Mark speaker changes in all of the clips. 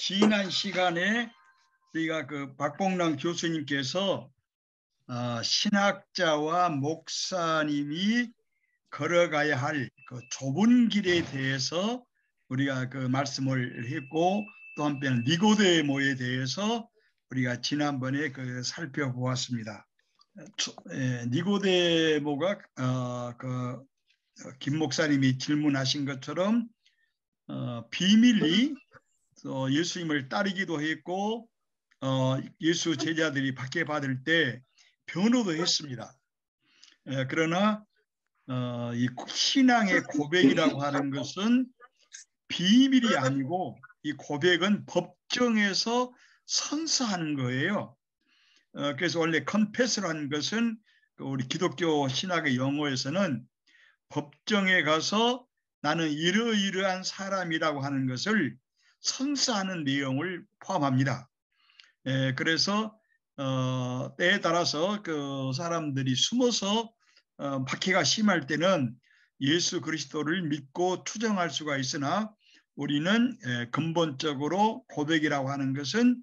Speaker 1: 지난 시간에 우리가 그 박봉랑 교수님께서 신학자와 목사님이 걸어가야 할 그 좁은 길에 대해서 우리가 그 말씀을 했고, 또 한편 니고데모에 대해서 우리가 지난번에 그 살펴보았습니다. 니고데모가 김 목사님이 질문하신 것처럼 비밀리 예수님을 따르기도 했고, 예수 제자들이 박해받을 때 변호도 했습니다. 그러나 이 신앙의 고백이라고 하는 것은 비밀이 아니고, 이 고백은 법정에서 선서하는 거예요. 그래서 원래 컨페스라는 것은 우리 기독교 신학의 용어에서는 법정에 가서 나는 이러이러한 사람이라고 하는 것을 선서하는 내용을 포함합니다. 그래서 때에 따라서 그 사람들이 숨어서 박해가 심할 때는 예수 그리스도를 믿고 추정할 수가 있으나, 우리는 근본적으로 고백이라고 하는 것은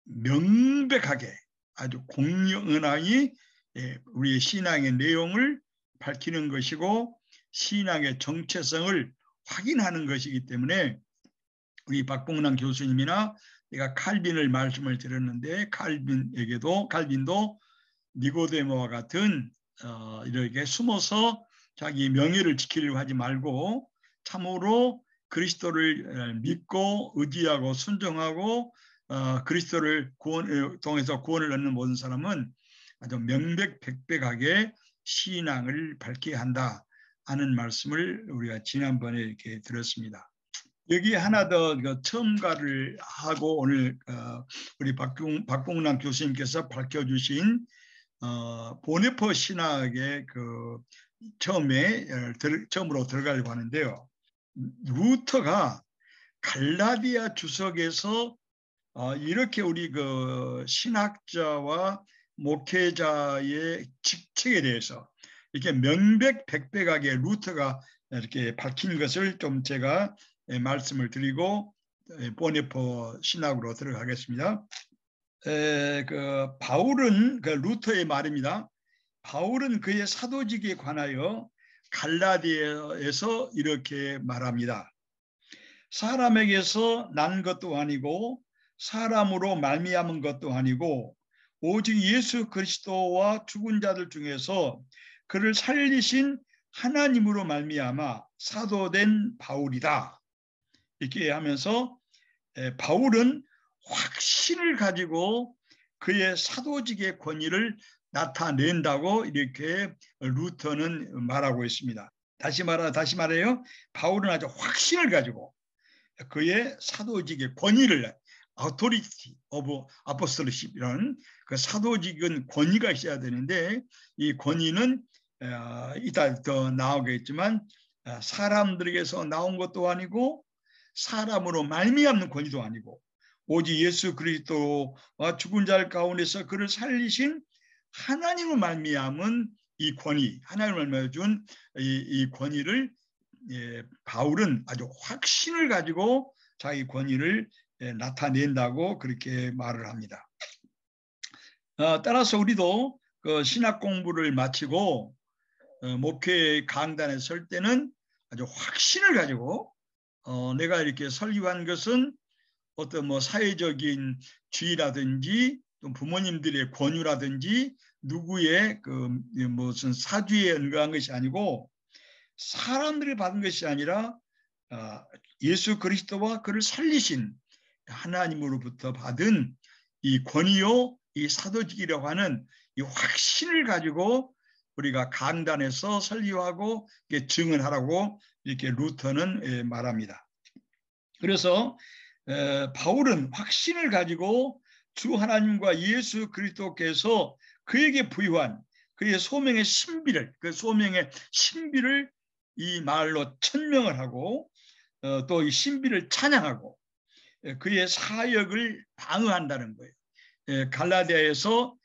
Speaker 1: 명백하게 아주 공연하게 우리의 신앙의 내용을 밝히는 것이고, 신앙의 정체성을 확인하는 것이기 때문에, 우리 박봉랑 교수님이나 내가 칼빈을 말씀을 드렸는데, 칼빈도 니고데모와 같은 이렇게 숨어서 자기 명예를 지키려고 하지 말고, 참으로 그리스도를 믿고 의지하고 순종하고 그리스도를 통해서 구원을 얻는 모든 사람은 아주 명백백백하게 신앙을 밝혀야 한다 하는 말씀을 우리가 지난번에 이렇게 들었습니다. 여기 하나 더 첨가를 하고, 오늘 우리 박봉남 교수님께서 밝혀주신 보네퍼 신학의 그 처음으로 들어가려고 하는데요. 루터가 갈라디아 주석에서 이렇게 우리 그 신학자와 목회자의 직책에 대해서 이렇게 명백백백하게 루터가 이렇게 밝힌 것을 좀 제가 말씀을 드리고 보네퍼 신학으로 들어가겠습니다. 바울은 그 루터의 말입니다. 바울은 그의 사도직에 관하여 갈라디아에서 이렇게 말합니다. 사람에게서 난 것도 아니고 사람으로 말미암은 것도 아니고 오직 예수 그리스도와 죽은 자들 중에서 그를 살리신 하나님으로 말미암아 사도된 바울이다. 이렇게 하면서 바울은 확신을 가지고 그의 사도직의 권위를 나타낸다고 이렇게 루터는 말하고 있습니다. 다시 말해요. 바울은 아주 확신을 가지고 그의 사도직의 권위를, authority of apostleship, 이런 그 사도직은 권위가 있어야 되는데, 이 권위는 이따 더 나오겠지만 사람들에게서 나온 것도 아니고 사람으로 말미암는 권위도 아니고, 오직 예수 그리스도와 죽은 자들 가운데서 그를 살리신 하나님을 말미암은 이 권위, 하나님을 말미암아 준 이 권위를 바울은 아주 확신을 가지고 자기 권위를 나타낸다고 그렇게 말을 합니다. 따라서 우리도 그 신학 공부를 마치고 목회 강단에 설 때는 아주 확신을 가지고 내가 이렇게 설교한 것은 어떤 뭐 사회적인 주의라든지 또 부모님들의 권유라든지 누구의 그 무슨 사주에 은거한 것이 아니고, 사람들이 받은 것이 아니라 예수 그리스도와 그를 살리신 하나님으로부터 받은 이 권위요, 이 사도직이라고 하는 이 확신을 가지고 우리가 강단에서 설교하고 증언하라고 이렇게 루터는 말합니다. 그래서 바울은 확신을 가지고 주 하나님과 예수 그리스도께서 그에게 부여한 그의 소명의 신비를, 그 소명의 신비를 이 말로 천명을 하고 또 이 신비를 찬양하고 그의 사역을 방어한다는 거예요. 갈라디아에서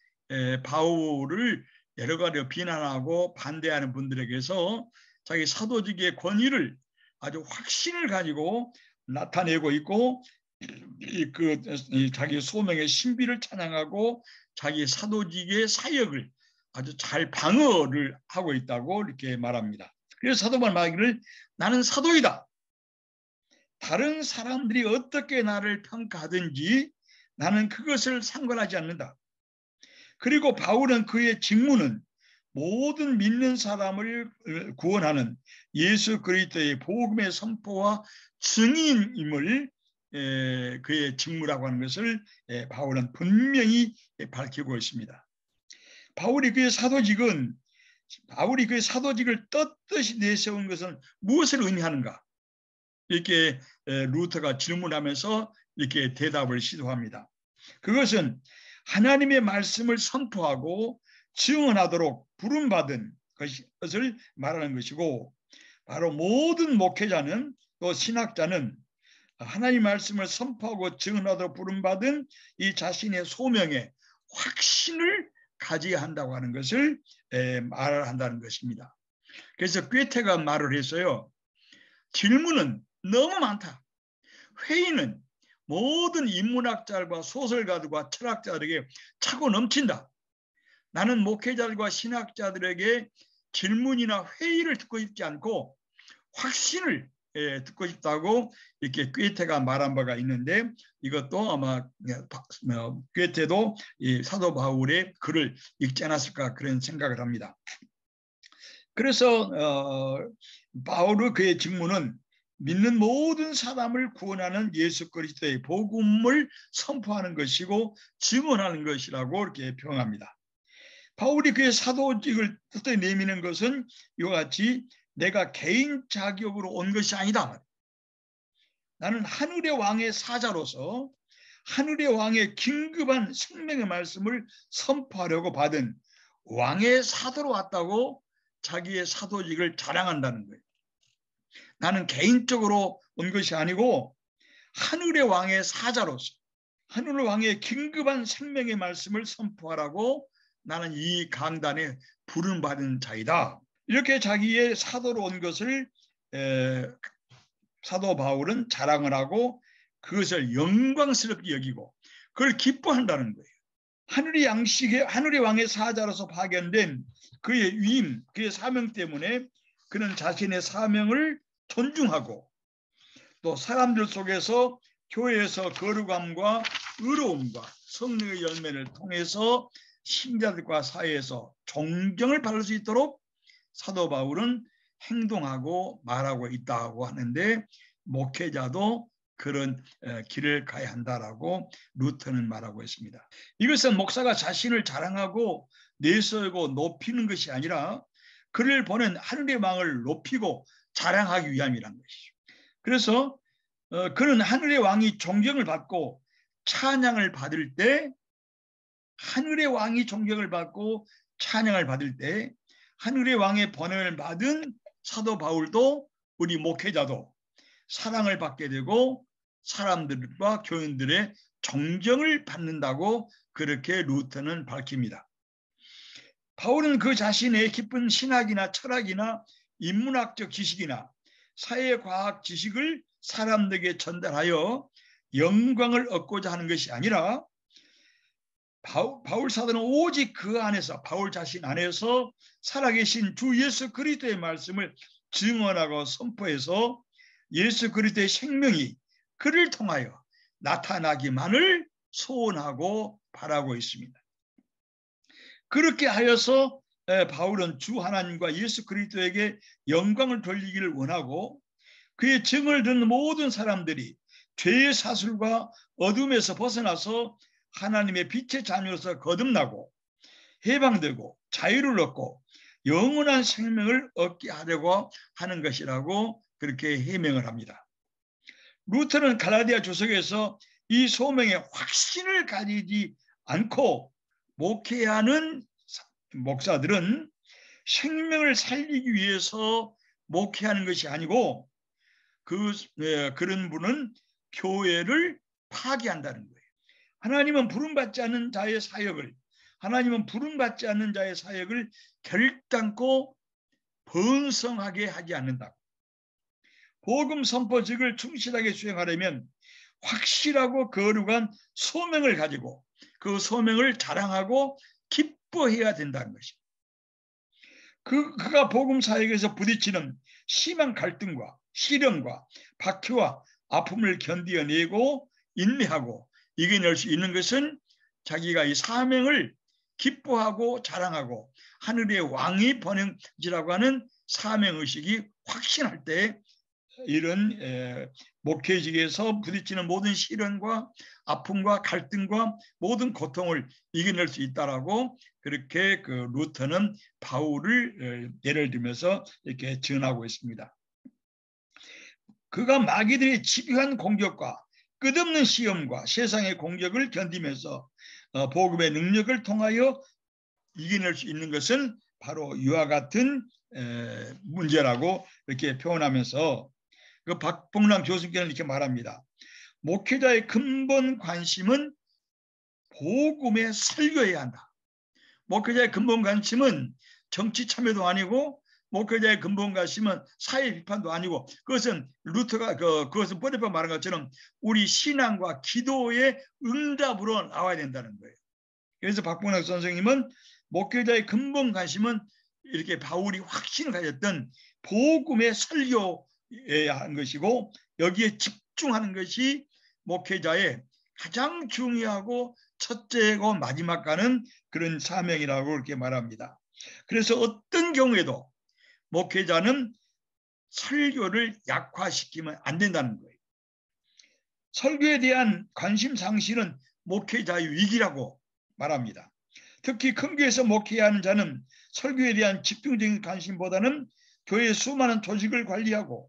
Speaker 1: 바울을 여러 가지로 비난하고 반대하는 분들에게서 자기 사도직의 권위를 아주 확신을 가지고 나타내고 있고 자기 소명의 신비를 찬양하고 자기 사도직의 사역을 아주 잘 방어를 하고 있다고 이렇게 말합니다. 그래서 사도 바울은 말하기를 나는 사도이다. 다른 사람들이 어떻게 나를 평가하든지 나는 그것을 상관하지 않는다. 그리고 바울은 그의 직무는 모든 믿는 사람을 구원하는 예수 그리스도의 복음의 선포와 증인임을 그의 직무라고 하는 것을 바울은 분명히 밝히고 있습니다. 바울이 그의 사도직을 떳떳이 내세운 것은 무엇을 의미하는가? 이렇게 루터가 질문하면서 이렇게 대답을 시도합니다. 그것은 하나님의 말씀을 선포하고 증언하도록 부름받은 것을 말하는 것이고, 바로 모든 목회자는 또 신학자는 하나님의 말씀을 선포하고 증언하도록 부름받은 이 자신의 소명에 확신을 가져야 한다고 하는 것을 말을 한다는 것입니다. 그래서 괴테가 말을 했어요. 질문은 너무 많다. 회의는 모든 인문학자들과 소설가들과 철학자들에게 차고 넘친다. 나는 목회자들과 신학자들에게 질문이나 회의를 듣고 싶지 않고 확신을 듣고 싶다고 이렇게 괴테가 말한 바가 있는데, 이것도 아마 괴테도 이 사도 바울의 글을 읽지 않았을까 그런 생각을 합니다. 그래서 바울의 그의 직무는 믿는 모든 사람을 구원하는 예수 그리스도의 복음을 선포하는 것이고 증언하는 것이라고 이렇게 평합니다. 바울이 그의 사도직을 뜻에 내미는 것은 이와 같이 내가 개인 자격으로 온 것이 아니다. 나는 하늘의 왕의 사자로서 하늘의 왕의 긴급한 생명의 말씀을 선포하려고 받은 왕의 사도로 왔다고 자기의 사도직을 자랑한다는 거예요. 나는 개인적으로 온 것이 아니고 하늘의 왕의 사자로서 하늘의 왕의 긴급한 생명의 말씀을 선포하라고 나는 이 강단에 부름받은 자이다. 이렇게 자기의 사도로 온 것을 사도 바울은 자랑을 하고 그것을 영광스럽게 여기고 그걸 기뻐한다는 거예요. 하늘의 왕의 사자로서 파견된 그의 위임, 그의 사명 때문에 그는 자신의 사명을 존중하고 또 사람들 속에서 교회에서 거룩함과 의로움과 성령의 열매를 통해서 신자들과 사이에서 존경을 받을 수 있도록 사도 바울은 행동하고 말하고 있다고 하는데, 목회자도 그런 길을 가야 한다라고 루터는 말하고 있습니다. 이것은 목사가 자신을 자랑하고 내세우고 높이는 것이 아니라 그를 보낸 하늘의 왕을 높이고 자랑하기 위함이란 것이죠. 그래서 그는 하늘의 왕이 존경을 받고 찬양을 받을 때, 하늘의 왕이 존경을 받고 찬양을 받을 때 하늘의 왕의 번영을 받은 사도 바울도 우리 목회자도 사랑을 받게 되고 사람들과 교인들의 존경을 받는다고 그렇게 루터는 밝힙니다. 바울은 그 자신의 깊은 신학이나 철학이나 인문학적 지식이나 사회과학 지식을 사람들에게 전달하여 영광을 얻고자 하는 것이 아니라 바울 사도는 오직 그 안에서, 바울 자신 안에서 살아계신 주 예수 그리스도의 말씀을 증언하고 선포해서 예수 그리스도의 생명이 그를 통하여 나타나기만을 소원하고 바라고 있습니다. 그렇게 하여서 바울은 주 하나님과 예수 그리스도에게 영광을 돌리기를 원하고 그의 증언을 듣는 모든 사람들이 죄의 사슬과 어둠에서 벗어나서 하나님의 빛의 자녀로서 거듭나고 해방되고 자유를 얻고 영원한 생명을 얻게 하려고 하는 것이라고 그렇게 해명을 합니다. 루터는 갈라디아 조석에서 이 소명에 확신을 가지지 않고 목회하는 목사들은 생명을 살리기 위해서 목회하는 것이 아니고 그런 분은 교회를 파괴한다는 거예요. 하나님은 부름받지 않는 자의 사역을 결단코 번성하게 하지 않는다. 복음 선포직을 충실하게 수행하려면 확실하고 거룩한 소명을 가지고 그 소명을 자랑하고 기뻐해야 된다는 것입니다. 그가 복음 사역에서 부딪히는 심한 갈등과 시련과 박해와 아픔을 견디어내고 인내하고 이겨낼 수 있는 것은 자기가 이 사명을 기뻐하고 자랑하고 하늘의 왕이 번영지라고 하는 사명의식이 확신할 때 이런 목회직에서 부딪히는 모든 시련과 아픔과 갈등과 모든 고통을 이겨낼 수 있다라고 그렇게 그 루터는 바울을 예를 들면서 이렇게 전하고 있습니다. 그가 마귀들의 집요한 공격과 끝없는 시험과 세상의 공격을 견디면서 복음의 능력을 통하여 이겨낼 수 있는 것은 바로 이와 같은 문제라고 이렇게 표현하면서 그 박봉남 교수님께는 이렇게 말합니다. 목회자의 근본 관심은 복음의 설교해야 한다. 목회자의 근본 관심은 정치 참여도 아니고 목회자의 근본 관심은 사회 비판도 아니고 그것은 루터가 그것은 번역본 말한 것처럼 우리 신앙과 기도의 응답으로 나와야 된다는 거예요. 그래서 박봉남 선생님은 목회자의 근본 관심은 이렇게 바울이 확신을 가졌던 복음의 설교해야 하는 것이고 여기에 집중하는 것이 목회자의 가장 중요하고 첫째고 마지막 가는 그런 사명이라고 그렇게 말합니다. 그래서 어떤 경우에도 목회자는 설교를 약화시키면 안 된다는 거예요. 설교에 대한 관심 상실은 목회자의 위기라고 말합니다. 특히 큰 교회에서 목회하는 자는 설교에 대한 집중적인 관심보다는 교회 수많은 조직을 관리하고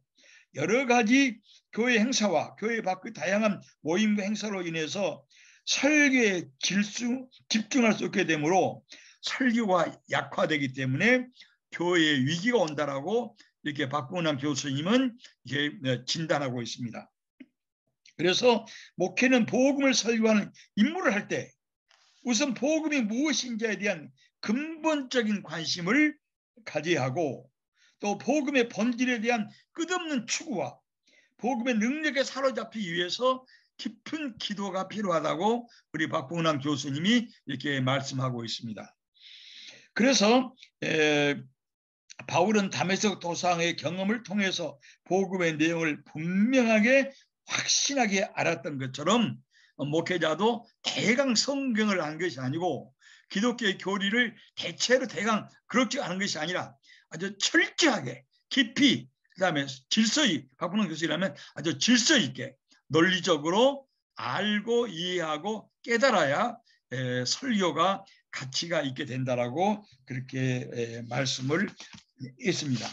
Speaker 1: 여러 가지 교회 행사와 교회 밖의 다양한 모임과 행사로 인해서 설교에 집중할 수 없게 되므로 설교가 약화되기 때문에 교회에 위기가 온다라고 이렇게 박봉남 교수님은 이렇게 진단하고 있습니다. 그래서 목회는 복음을 설교하는 임무를 할 때 우선 복음이 무엇인지에 대한 근본적인 관심을 가져야 하고 또 복음의 본질에 대한 끝없는 추구와 복음의 능력에 사로잡히기 위해서 깊은 기도가 필요하다고 우리 박봉남 교수님이 이렇게 말씀하고 있습니다. 그래서 바울은 다메섹 도상의 경험을 통해서 복음의 내용을 분명하게 확신하게 알았던 것처럼 목회자도 대강 성경을 안 것이 아니고 기독교의 교리를 대체로 대강 그렇지 않은 것이 아니라 아주 철저하게 깊이 그다음에 질서히 박봉남 교수라면 아주 질서 있게 논리적으로 알고 이해하고 깨달아야 설교가 가치가 있게 된다라고 그렇게 말씀을 했습니다.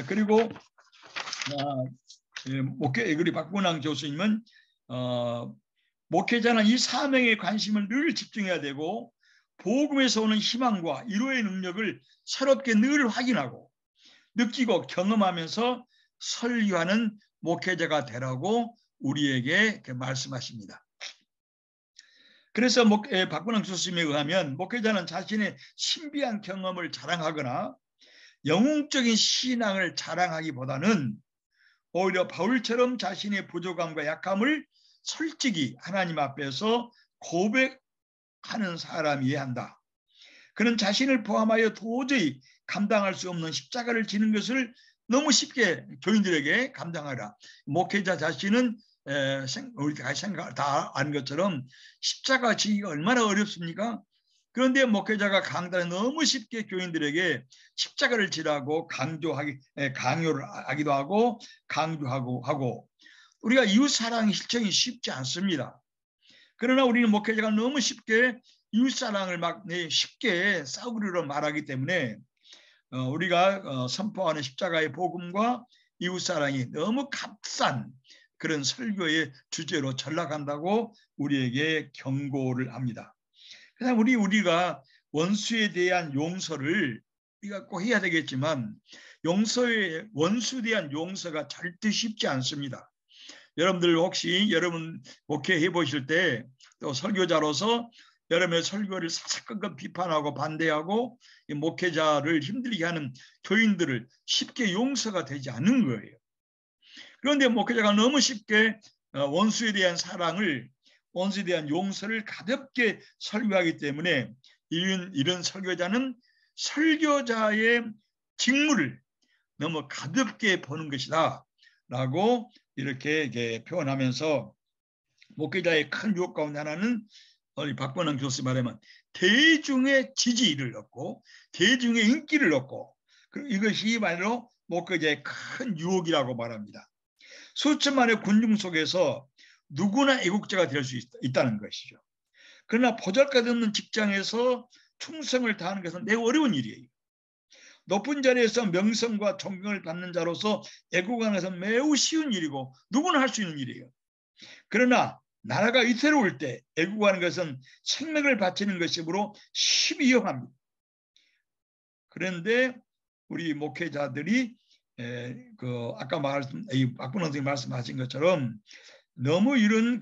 Speaker 1: 그리고 우리 박봉남 교수님은 목회자는 이 사명에 관심을 늘 집중해야 되고 복음에서 오는 희망과 위로의 능력을 새롭게 늘 확인하고 느끼고 경험하면서 설교하는 목회자가 되라고 우리에게 말씀하십니다. 그래서 박봉남 교수님에 의하면 목회자는 자신의 신비한 경험을 자랑하거나 영웅적인 신앙을 자랑하기보다는 오히려 바울처럼 자신의 부족함과 약함을 솔직히 하나님 앞에서 고백하는 사람이어야 한다. 그는 자신을 포함하여 도저히 감당할 수 없는 십자가를 지는 것을 너무 쉽게 교인들에게 감당하라. 목회자 자신은 우리가 다 아는 것처럼 십자가 지기가 얼마나 어렵습니까? 그런데 목회자가 강단에 너무 쉽게 교인들에게 십자가를 지라고 강요를 하기도 하고 강조하고 하고 우리가 이웃사랑 실천이 쉽지 않습니다. 그러나 우리는 목회자가 너무 쉽게 이웃사랑을 막 쉽게 싸우리로 말하기 때문에 우리가 선포하는 십자가의 복음과 이웃사랑이 너무 값싼 그런 설교의 주제로 전락한다고 우리에게 경고를 합니다. 그냥 우리가 원수에 대한 용서를 우리가 꼭 해야 되겠지만 원수에 대한 용서가 절대 쉽지 않습니다. 여러분들 혹시 여러분 목회해 보실 때 또 설교자로서 여러분의 설교를 사사건건 비판하고 반대하고 목회자를 힘들게 하는 교인들을 쉽게 용서가 되지 않는 거예요. 그런데 목회자가 너무 쉽게 원수에 대한 사랑을, 원수에 대한 용서를 가볍게 설교하기 때문에 이런 설교자는 설교자의 직무를 너무 가볍게 보는 것이다 라고 이렇게 표현하면서 목회자의 큰 유혹 가운데 하나는 우리 박건영 교수 말하면 대중의 지지를 얻고 대중의 인기를 얻고, 이것이 말로 목회자의 큰 유혹이라고 말합니다. 수천만의 군중 속에서 누구나 애국자가 될 수 있다는 것이죠. 그러나 보잘것 없는 직장에서 충성을 다하는 것은 매우 어려운 일이에요. 높은 자리에서 명성과 존경을 받는 자로서 애국하는 것은 매우 쉬운 일이고 누구나 할 수 있는 일이에요. 그러나 나라가 위태로울 때 애국하는 것은 생명을 바치는 것이므로 쉽이 위험합니다. 그런데 우리 목회자들이 아까 박근홍 선생님 말씀하신 것처럼 너무 이런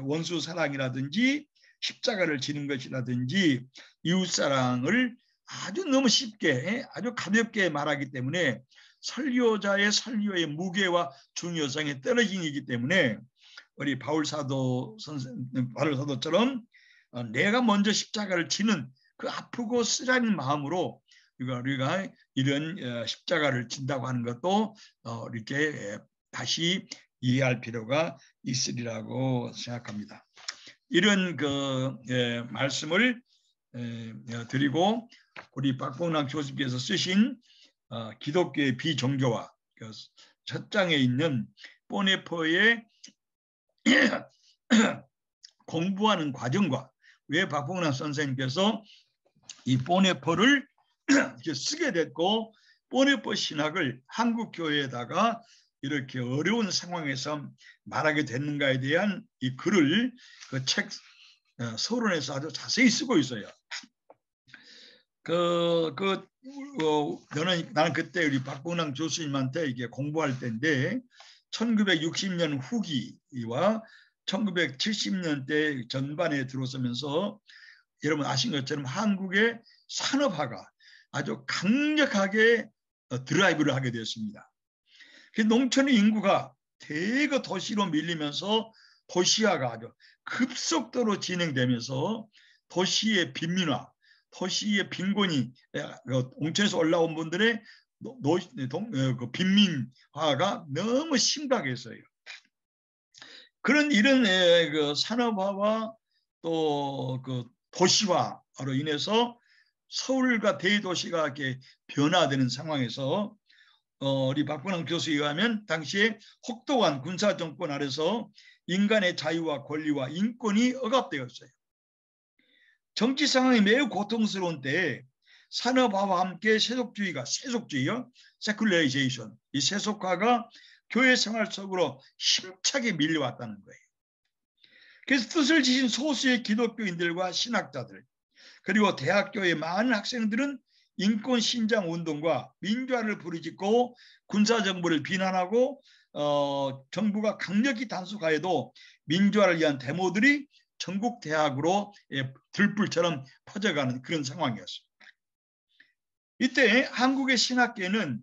Speaker 1: 원수 사랑이라든지 십자가를 지는 것이라든지 이웃 사랑을 아주 너무 쉽게 아주 가볍게 말하기 때문에 설교자의 설교의 무게와 중요성이 떨어진 이기 때문에 우리 바울 사도처럼 내가 먼저 십자가를 지는 그 아프고 쓰라린 마음으로 우리가 이런 십자가를 진다고 하는 것도 이렇게 다시 이해할 필요가 있으리라고 생각합니다. 이런 말씀을 드리고 우리 박봉남 교수께서 쓰신 기독교의 비종교화 첫 장에 있는 보네포의 공부하는 과정과 왜 박봉남 선생님께서 이 보네포를 쓰게 됐고 보네포 신학을 한국 교회에다가 이렇게 어려운 상황에서 말하게 됐는가에 대한 이 글을 그 책 서론에서 아주 자세히 쓰고 있어요. 나는 그때 우리 박봉남 교수님한테 이게 공부할 때인데 1960년 후기와 1970년대 전반에 들어서면서 여러분 아신 것처럼 한국의 산업화가 아주 강력하게 드라이브를 하게 되었습니다. 농촌의 인구가 대거 도시로 밀리면서 도시화가 아주 급속도로 진행되면서 도시의 빈민화, 도시의 빈곤이 농촌에서 올라온 분들의 빈민화가 너무 심각했어요. 그런 이런 산업화와 또 도시화로 인해서 서울과 대도시가 이렇게 변화되는 상황에서 우리 박근홍 교수에 의하면 당시에 혹독한 군사정권 아래서 인간의 자유와 권리와 인권이 억압되었어요. 정치 상황이 매우 고통스러운 때에 산업화와 함께 세속주의요, 세큘레이제이션, 이 세속화가 교회 생활 속으로 힘차게 밀려왔다는 거예요. 그래서 뜻을 지신 소수의 기독교인들과 신학자들, 그리고 대학교의 많은 학생들은 인권 신장 운동과 민주화를 부르짖고 군사정부를 비난하고 정부가 강력히 단속하여도 민주화를 위한 데모들이 전국 대학으로 들불처럼 퍼져가는 그런 상황이었습니다. 이때 한국의 신학계는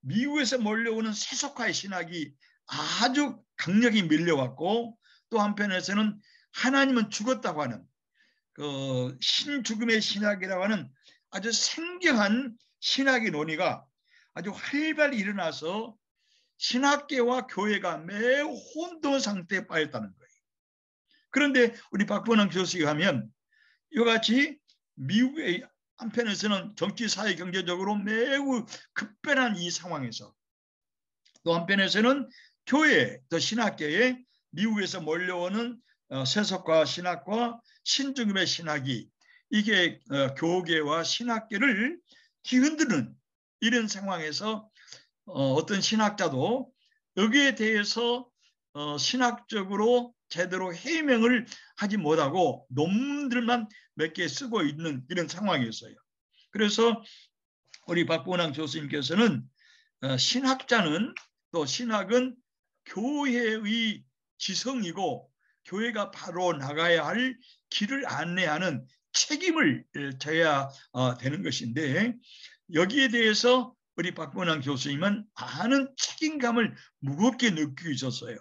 Speaker 1: 미국에서 몰려오는 세속화의 신학이 아주 강력히 밀려왔고 또 한편에서는 하나님은 죽었다고 하는 신죽음의 신학이라고 하는 아주 생경한 신학의 논의가 아주 활발히 일어나서 신학계와 교회가 매우 혼돈 상태에 빠졌다는 거예요. 그런데 우리 박봉남 교수에 하면 이와 같이 미국의 한편에서는 정치, 사회, 경제적으로 매우 급변한 이 상황에서 또 한편에서는 교회, 또 신학계에 미국에서 몰려오는 세속화 신학과 신죽음의 신학이 이게 교계와 신학계를 뒤흔드는 이런 상황에서 어떤 신학자도 여기에 대해서 신학적으로 제대로 해명을 하지 못하고 논문들만 몇 개 쓰고 있는 이런 상황이었어요. 그래서 우리 박봉남 교수님께서는 신학자는 또 신학은 교회의 지성이고 교회가 바로 나가야 할 길을 안내하는 책임을 져야 되는 것인데 여기에 대해서 우리 박문환 교수님은 많은 책임감을 무겁게 느끼고 있었어요.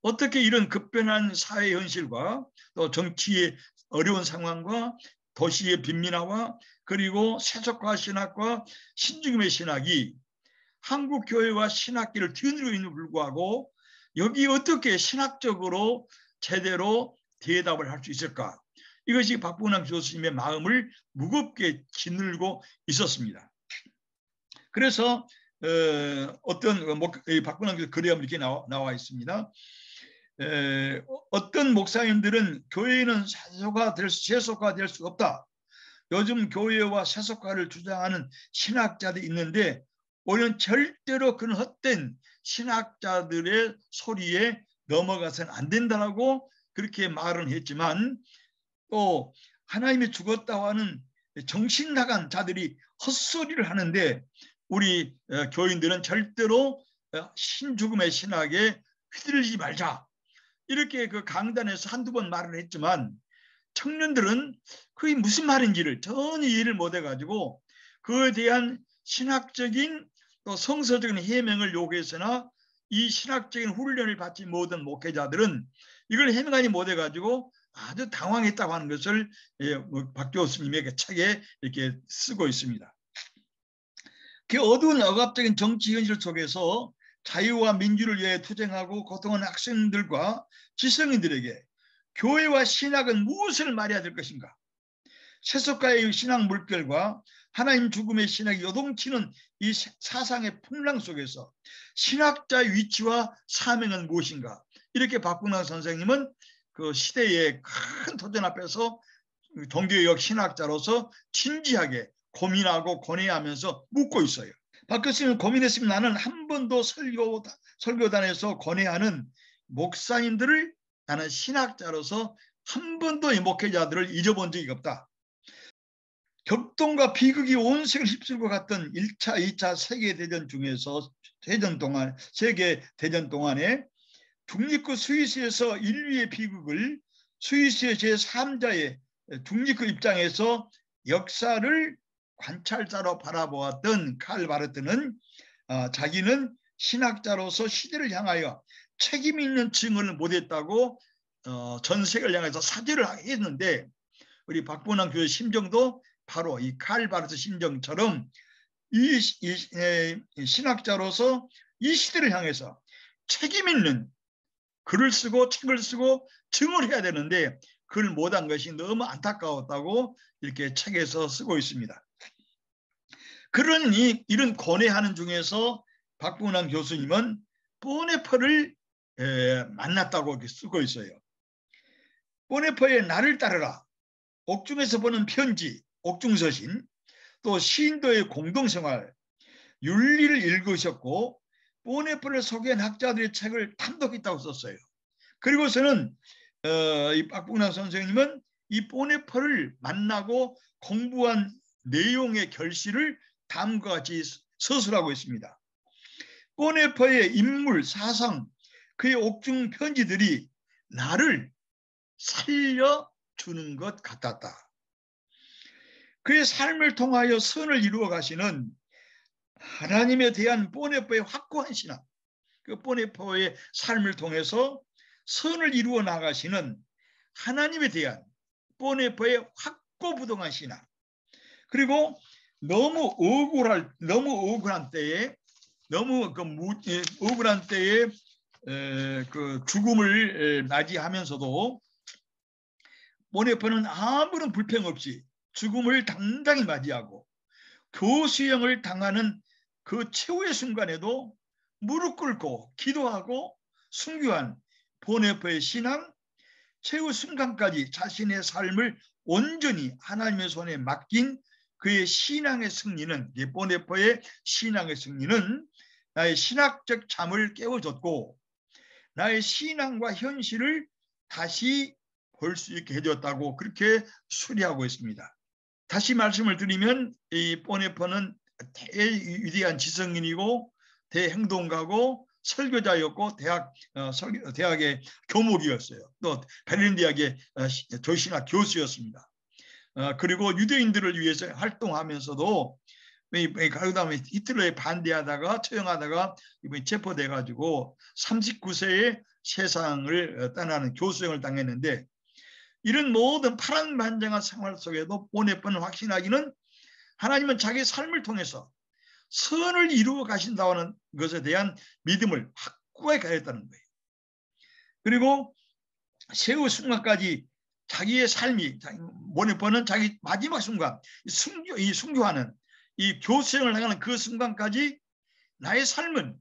Speaker 1: 어떻게 이런 급변한 사회 현실과 또 정치의 어려운 상황과 도시의 빈민화와 그리고 세속화 신학과 신중임의 신학이 한국 교회와 신학계를 뒤흔들고 있는 불구하고 여기 어떻게 신학적으로 제대로 대답을 할 수 있을까? 이것이 박문환 교수님의 마음을 무겁게 짓누르고 있었습니다. 그래서 어떤 박문환 교수 글에 이렇게 나와 있습니다. 어떤 목사님들은 교회는 세속화될 수 없다. 요즘 교회와 세속화를 주장하는 신학자들이 있는데 우리는 절대로 그런 헛된 신학자들의 소리에 넘어가서는 안 된다라고 그렇게 말은 했지만 또 하나님이 죽었다고 하는 정신 나간 자들이 헛소리를 하는데 우리 교인들은 절대로 신죽음의 신학에 휘둘리지 말자. 이렇게 그 강단에서 한두 번 말을 했지만 청년들은 그게 무슨 말인지를 전혀 이해를 못해가지고 그에 대한 신학적인 또 성서적인 해명을 요구했으나 이 신학적인 훈련을 받지 못한 목회자들은 이걸 해명하지 못해가지고 아주 당황했다고 하는 것을 박 교수님의 책에 이렇게 쓰고 있습니다. 그 어두운 억압적인 정치 현실 속에서 자유와 민주를 위해 투쟁하고 고통하는 학생들과 지성인들에게 교회와 신학은 무엇을 말해야 될 것인가? 세속가의 신학 물결과 하나님 죽음의 신학이 요동치는 이 사상의 풍랑 속에서 신학자의 위치와 사명은 무엇인가? 이렇게 박문환 선생님은 그 시대의 큰 도전 앞에서 종교개혁 신학자로서 진지하게 고민하고 권해하면서 묻고 있어요. 박 교수님은 고민했으면 나는 한 번도 설교단에서 권해하는 목사님들을 나는 신학자로서 한 번도 이 목회자들을 잊어본 적이 없다. 격동과 비극이 온 세계를 휩쓸고 갔던 1차, 2차 세계대전 중에서 세계대전 동안에 중립국 스위스에서 인류의 비극을 스위스의 제3자의 중립국 입장에서 역사를 관찰자로 바라보았던 칼 바르트는 자기는 신학자로서 시대를 향하여 책임 있는 증언을 못했다고 전 세계를 향해서 사죄를 했는데 우리 박문환 교수의 심정도 바로 이 칼 바르트 심정처럼 이 신학자로서 이 시대를 향해서 책임 있는 글을 쓰고 책을 쓰고 증언을 해야 되는데 그걸 못한 것이 너무 안타까웠다고 이렇게 책에서 쓰고 있습니다. 그런 이런 권해하는 중에서 박문환 교수님은 보네퍼를 만났다고 이렇게 쓰고 있어요. 보네퍼의 나를 따르라, 옥중에서 보는 편지, 옥중서신, 또 시인도의 공동생활, 윤리를 읽으셨고 보네퍼를 소개한 학자들의 책을 탐독했다고 썼어요. 그리고서는 이 박문환 선생님은 이 보네퍼를 만나고 공부한 내용의 결실을 다음과 같이 서술하고 있습니다. 보네퍼의 인물, 사상, 그의 옥중 편지들이 나를 살려주는 것 같았다. 그의 삶을 통하여 선을 이루어 가시는 하나님에 대한 보네퍼의 확고한 신앙, 그 보네퍼의 삶을 통해서 선을 이루어 나가시는 하나님에 대한 보네퍼의 확고부동한 신앙, 그리고 너무 억울한 때에 그 죽음을 맞이하면서도 보네퍼는 아무런 불평 없이 죽음을 당당히 맞이하고 교수형을 당하는 그 최후의 순간에도 무릎 꿇고 기도하고 순교한 보네퍼의 신앙, 최후 순간까지 자신의 삶을 온전히 하나님의 손에 맡긴 그의 신앙의 승리는, 보네퍼의 신앙의 승리는 나의 신학적 잠을 깨워줬고 나의 신앙과 현실을 다시 볼 수 있게 해줬다고 그렇게 수리하고 있습니다. 다시 말씀을 드리면 이 보네퍼는 대위대한 지성인이고 대행동가고 설교자였고 대학의 교목이었어요. 또 베를린 대학의 조신학 교수였습니다. 그리고 유대인들을 위해서 활동하면서도 그다음에 히틀러에 반대하다가 처형하다가 이번에 체포돼 가지고 39세에 세상을 떠나는 교수형을 당했는데, 이런 모든 파란만장한 생활 속에도 보네포는 확신하기는 하나님은 자기 삶을 통해서 선을 이루어 가신다는 것에 대한 믿음을 확고하게 가졌다는 거예요. 그리고 세후 순간까지 자기의 삶이, 보네포는 자기 마지막 순간, 순교하는 이 교수형을 당하는 그 순간까지 나의 삶은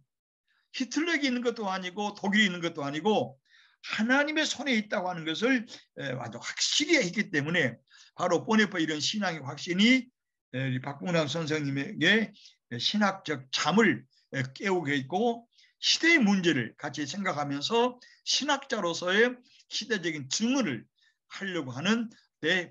Speaker 1: 히틀러에게 있는 것도 아니고 독일에 있는 것도 아니고 하나님의 손에 있다고 하는 것을 아주 확실히 했기 때문에, 바로 보네포의 이런 신앙의 확신이 박봉남 선생님에게 신학적 잠을 깨우게 했고, 시대의 문제를 같이 생각하면서 신학자로서의 시대적인 증언을 하려고 하는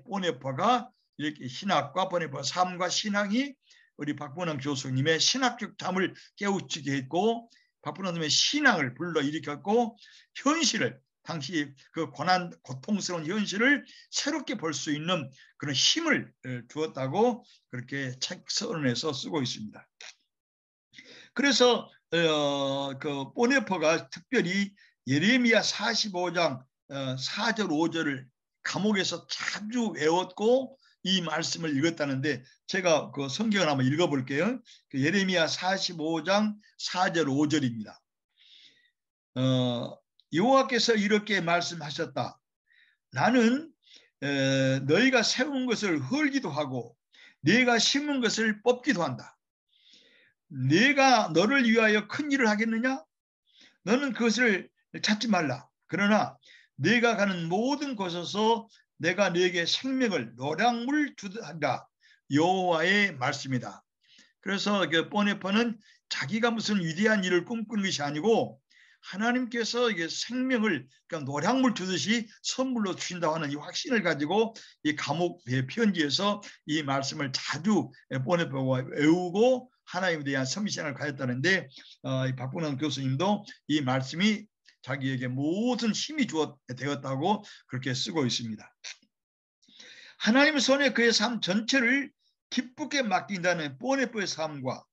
Speaker 1: 보네포가 이렇게 신학과 보네포 삶과 신앙이 우리 박봉남 교수님의 신학적 잠을 깨우치게 했고, 박봉남의 신앙을 불러일으켰고, 현실을, 당시 그 고통스러운 현실을 새롭게 볼 수 있는 그런 힘을 주었다고 그렇게 책 서론에서 쓰고 있습니다. 그래서 그 보네포가 특별히 예레미야 45장 4절 5절을 감옥에서 자주 외웠고 이 말씀을 읽었다는데, 제가 그 성경을 한번 읽어볼게요. 그 예레미야 45장 4절 5절입니다. 여호와께서 이렇게 말씀하셨다. 나는 너희가 세운 것을 헐기도 하고 네가 심은 것을 뽑기도 한다. 네가 너를 위하여 큰 일을 하겠느냐? 너는 그것을 찾지 말라. 그러나 네가 가는 모든 곳에서 내가 네게 생명을 노량물 주한다. 여호와의 말씀이다. 그래서 그 보네포는 자기가 무슨 위대한 일을 꿈꾸는 것이 아니고 하나님께서 이게 생명을 그러니까 노량물 주듯이 선물로 주신다고 하는 이 확신을 가지고 이 감옥 편지에서 이 말씀을 자주 보네포가 외우고 하나님에 대한 섬신을 가졌다는데, 박봉남 교수님도 이 말씀이 자기에게 모든 힘이 되었다고 그렇게 쓰고 있습니다. 하나님의 손에 그의 삶 전체를 기쁘게 맡긴다는 보네포의 삶과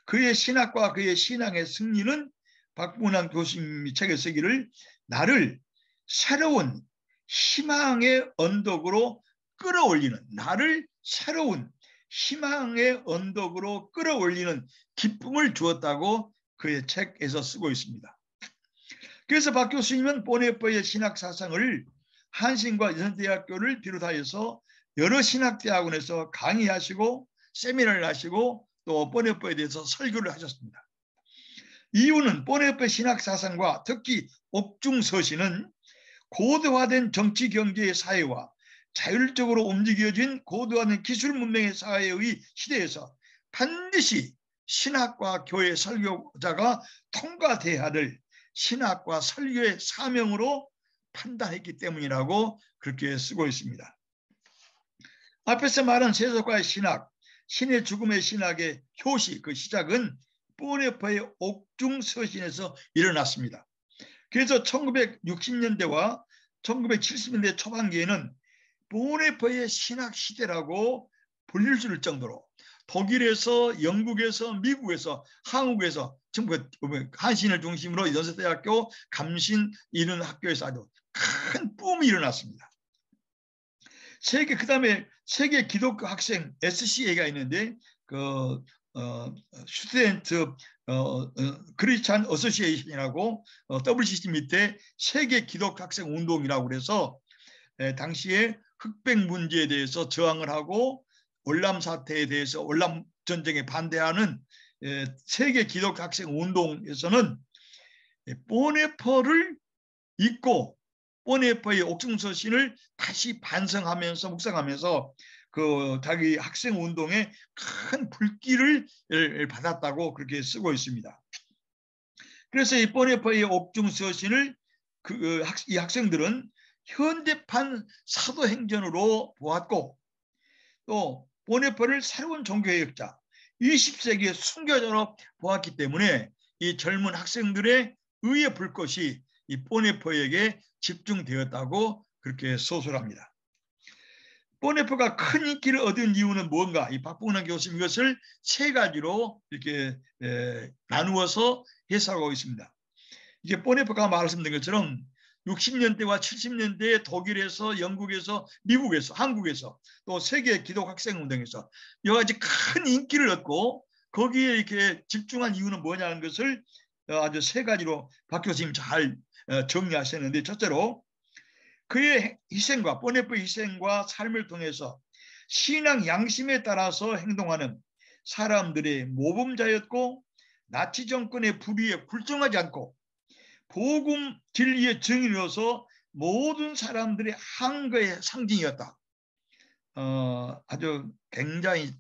Speaker 1: 그의 신학과 그의 신앙의 승리는 박봉남 교수님이 책에 쓰기를 나를 새로운 희망의 언덕으로 끌어올리는, 나를 새로운 희망의 언덕으로 끌어올리는 기쁨을 주었다고 그의 책에서 쓰고 있습니다. 그래서 박 교수님은 보네포의 신학 사상을 한신과 연세대학교를 비롯하여서 여러 신학대학원에서 강의하시고 세미나를 하시고 또 보네포에 대해서 설교를 하셨습니다. 이유는 보네포의 신학 사상과 특히 옥중서신은 고도화된 정치 경제의 사회와 자율적으로 움직여진 고도화된 기술 문명의 사회의 시대에서 반드시 신학과 교회 설교자가 통과돼야 할 신학과 설교의 사명으로 판단했기 때문이라고 그렇게 쓰고 있습니다. 앞에서 말한 세속과의 신학, 신의 죽음의 신학의 효시, 그 시작은 보네포의 옥중서신에서 일어났습니다. 그래서 1960년대와 1970년대 초반기에는 보네포의 신학 시대라고 불릴 수 있을 정도로 독일에서, 영국에서, 미국에서, 한국에서 전부 한신을 중심으로 연세대학교, 감신 이런 학교에서 아주 큰 붐이 일어났습니다. 그다음에 세계 기독교 학생 SCA가 있는데 스튜던트 크리스찬 어소시에이션이라고 WCC 밑에 세계 기독교 학생 운동이라고 그래서 당시에 흑백 문제에 대해서 저항을 하고 월남 사태에 대해서 월남 전쟁에 반대하는 세계 기독교 학생 운동에서는 보네포를 읽고 보네포의 옥중서신을 다시 반성하면서 묵상하면서 그 자기 학생 운동에 큰 불길을 받았다고 그렇게 쓰고 있습니다. 그래서 이 보네포의 옥중서신을 이 학생들은 현대판 사도행전으로 보았고, 또 보네포를 새로운 종교개혁자, 20세기의 순교자로 보았기 때문에 이 젊은 학생들의 의의 불꽃이 이 보네포에게 집중되었다고 그렇게 소설합니다. 보네퍼가 큰 인기를 얻은 이유는 뭔가? 이 박봉남 교수님 이것을 세 가지로 이렇게 나누어서 해석하고 있습니다. 이게 보네퍼가 말씀드린 것처럼 60년대와 70년대에 독일에서, 영국에서, 미국에서, 한국에서, 또 세계 기독 학생 운동에서 여러 가지 큰 인기를 얻고 거기에 이렇게 집중한 이유는 뭐냐는 것을 아주 세 가지로 박 교수님 잘 정리하셨는데, 첫째로 그의 희생과 보네퍼의 희생과 삶을 통해서 신앙 양심에 따라서 행동하는 사람들의 모범자였고, 나치 정권의 불의에 굴종하지 않고 복음 진리의 증인으로서 모든 사람들의 한거의 상징이었다. 아주 굉장히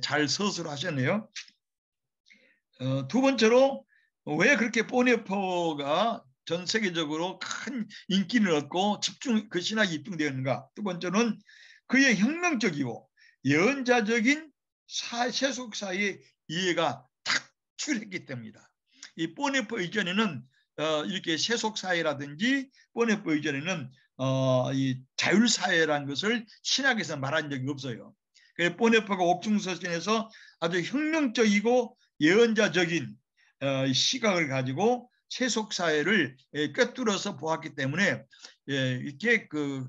Speaker 1: 잘 서술하셨네요. 두 번째로 왜 그렇게 보네퍼가 전 세계적으로 큰 인기를 얻고 그 신학이 입증되었는가? 두 번째는 그의 혁명적이고 예언자적인 세속사의 이해가 탁출했기 때문이다. 이 보네퍼 이전에는 이렇게 세속사회라든지 보네퍼 이전에는 이 자율사회라는 것을 신학에서 말한 적이 없어요. 그래서 보네퍼가 옥중서신에서 아주 혁명적이고 예언자적인 시각을 가지고 세속사회를 꿰뚫어서 보았기 때문에 이렇게 그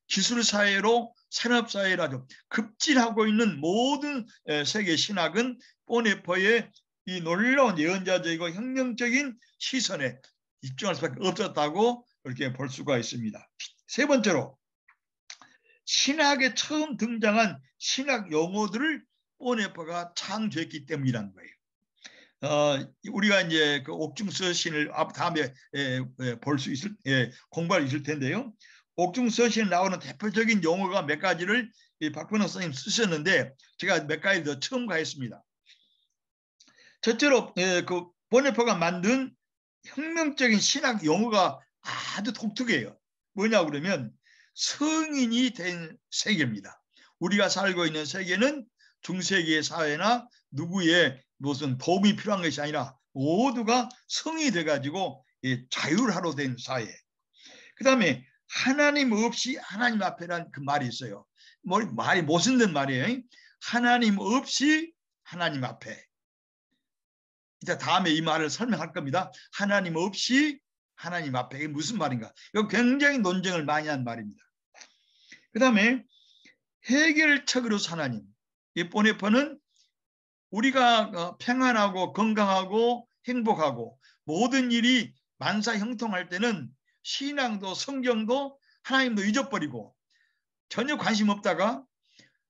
Speaker 1: 기술사회로 산업사회라도 급진하고 있는 모든 세계 신학은 보네퍼의 이 놀라운 예언자적이고 혁명적인 시선에 집중할 수밖에 없었다고 그렇게 볼 수가 있습니다. 세 번째로 신학에 처음 등장한 신학 용어들을 보네퍼가 창조했기 때문이라는 거예요. 우리가 이제 그 옥중서신을 다음에 볼 수 있을 공부할 수 있을 텐데요. 옥중서신에 나오는 대표적인 용어가 몇 가지를 박병남 선생님 쓰셨는데 제가 몇 가지 더 첨가했습니다. 첫째로 그 보네퍼가 만든 혁명적인 신학 용어가 아주 독특해요. 뭐냐 그러면 성인이 된 세계입니다. 우리가 살고 있는 세계는 중세기의 사회나 누구의 무슨 도움이 필요한 것이 아니라 모두가 성이 돼가지고 자율화로 된 사회. 그 다음에 하나님 없이 하나님 앞에란 그 말이 있어요. 말이 못 쓰는 말이에요. 하나님 없이 하나님 앞에. 이따 다음에 이 말을 설명할 겁니다. 하나님 없이 하나님 앞에. 이게 무슨 말인가? 이거 굉장히 논쟁을 많이 한 말입니다. 그 다음에 해결책으로서 하나님. 이 보네퍼는 우리가 평안하고 건강하고 행복하고 모든 일이 만사형통할 때는 신앙도 성경도 하나님도 잊어버리고 전혀 관심 없다가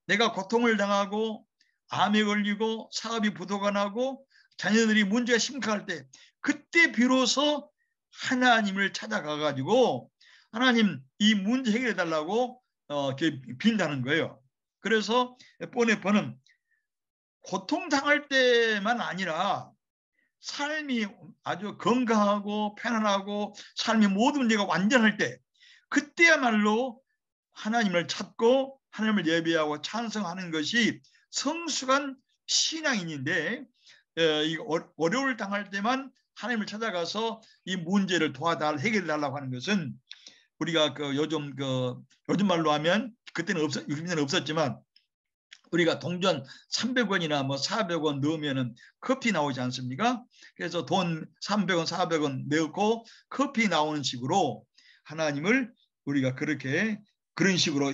Speaker 1: 내가 고통을 당하고 암에 걸리고 사업이 부도가 나고 자녀들이 문제가 심각할 때 그때 비로소 하나님을 찾아가가지고 하나님 이 문제 해결해 달라고 빈다는 거예요. 그래서 보네퍼는 고통당할 때만 아니라 삶이 아주 건강하고 편안하고 삶의 모든 문제가 완전할 때 그때야말로 하나님을 찾고 하나님을 예배하고 찬송하는 것이 성숙한 신앙인인데 어려움을 당할 때만 하나님을 찾아가서 이 문제를 도와달라고 해결해달라고 하는 것은 우리가 요즘 말로 하면 그때는 60년대는 없었지만 우리가 동전 300원이나 뭐 400원 넣으면은 커피 나오지 않습니까? 그래서 돈 300원, 400원 넣고 커피 나오는 식으로 하나님을 우리가 그런 식으로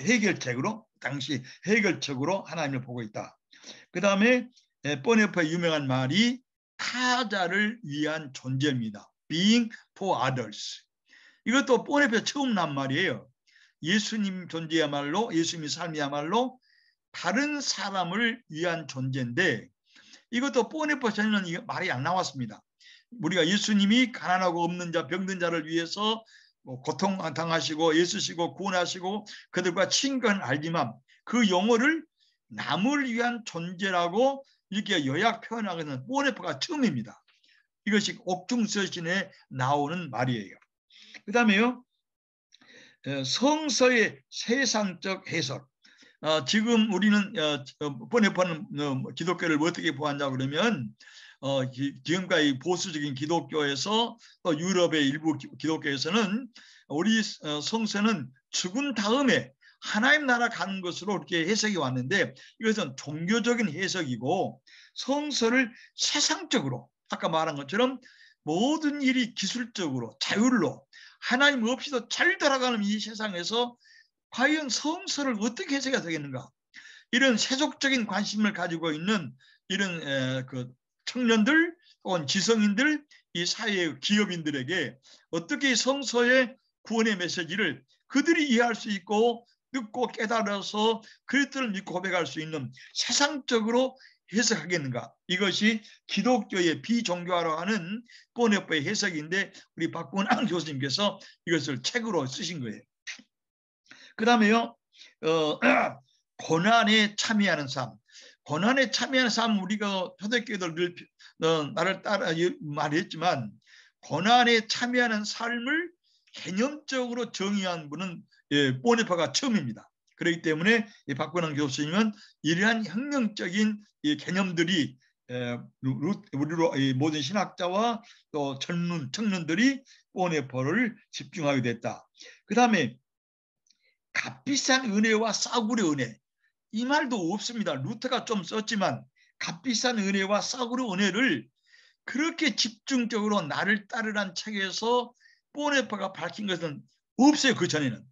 Speaker 1: 당시 해결책으로 하나님을 보고 있다. 그 다음에 보네퍼의 유명한 말이 타자를 위한 존재입니다. Being for others. 이것도 보네퍼 처음 난 말이에요. 예수님 존재야말로, 예수님의 삶이야말로 다른 사람을 위한 존재인데 이것도 보네퍼 전에는 말이 안 나왔습니다. 우리가 예수님이 가난하고 없는 자, 병든 자를 위해서 고통 당하시고 애쓰시고 구원하시고 그들과 친근을 알지만 그 용어를 남을 위한 존재라고 이렇게 요약 표현하기는 보네퍼가 처음입니다. 이것이 옥중서신에 나오는 말이에요. 그 다음에요. 성서의 세상적 해석. 지금 우리는 보네퍼는 기독교를 어떻게 보았냐 그러면 지금까지 보수적인 기독교에서 또 유럽의 일부 기독교에서는 우리 성서는 죽은 다음에 하나님 나라 가는 것으로 이렇게 해석이 왔는데 이것은 종교적인 해석이고 성서를 세상적으로 아까 말한 것처럼 모든 일이 기술적으로 자율로 하나님 없이도 잘 돌아가는 이 세상에서 과연 성서를 어떻게 해석해야 되겠는가? 이런 세속적인 관심을 가지고 있는 이런 그 청년들 또는 지성인들, 이 사회 기업인들에게 어떻게 성서의 구원의 메시지를 그들이 이해할 수 있고 듣고 깨달아서 그리스도를 믿고 고백할 수 있는 세상적으로 해석하겠는가? 이것이 기독교의 비종교화로 하는 보네포의 해석인데 우리 박근황 교수님께서 이것을 책으로 쓰신 거예요. 그 다음에요. 고난에 참여하는 삶. 고난에 참여하는 삶 우리가 초대교회들 늘 나를 따라 말했지만 고난에 참여하는 삶을 개념적으로 정의한 분은 보네파가 처음입니다. 그렇기 때문에 박근황 교수님은 이러한 혁명적인 개념들이 우리로 모든 신학자와 또 젊은 청년들이 보네파를 집중하게 됐다. 그 다음에 값비싼 은혜와 싸구려 은혜. 이 말도 없습니다. 루터가 좀 썼지만 값비싼 은혜와 싸구려 은혜를 그렇게 집중적으로 나를 따르란 책에서 보네파가 밝힌 것은 없어요. 그 전에는.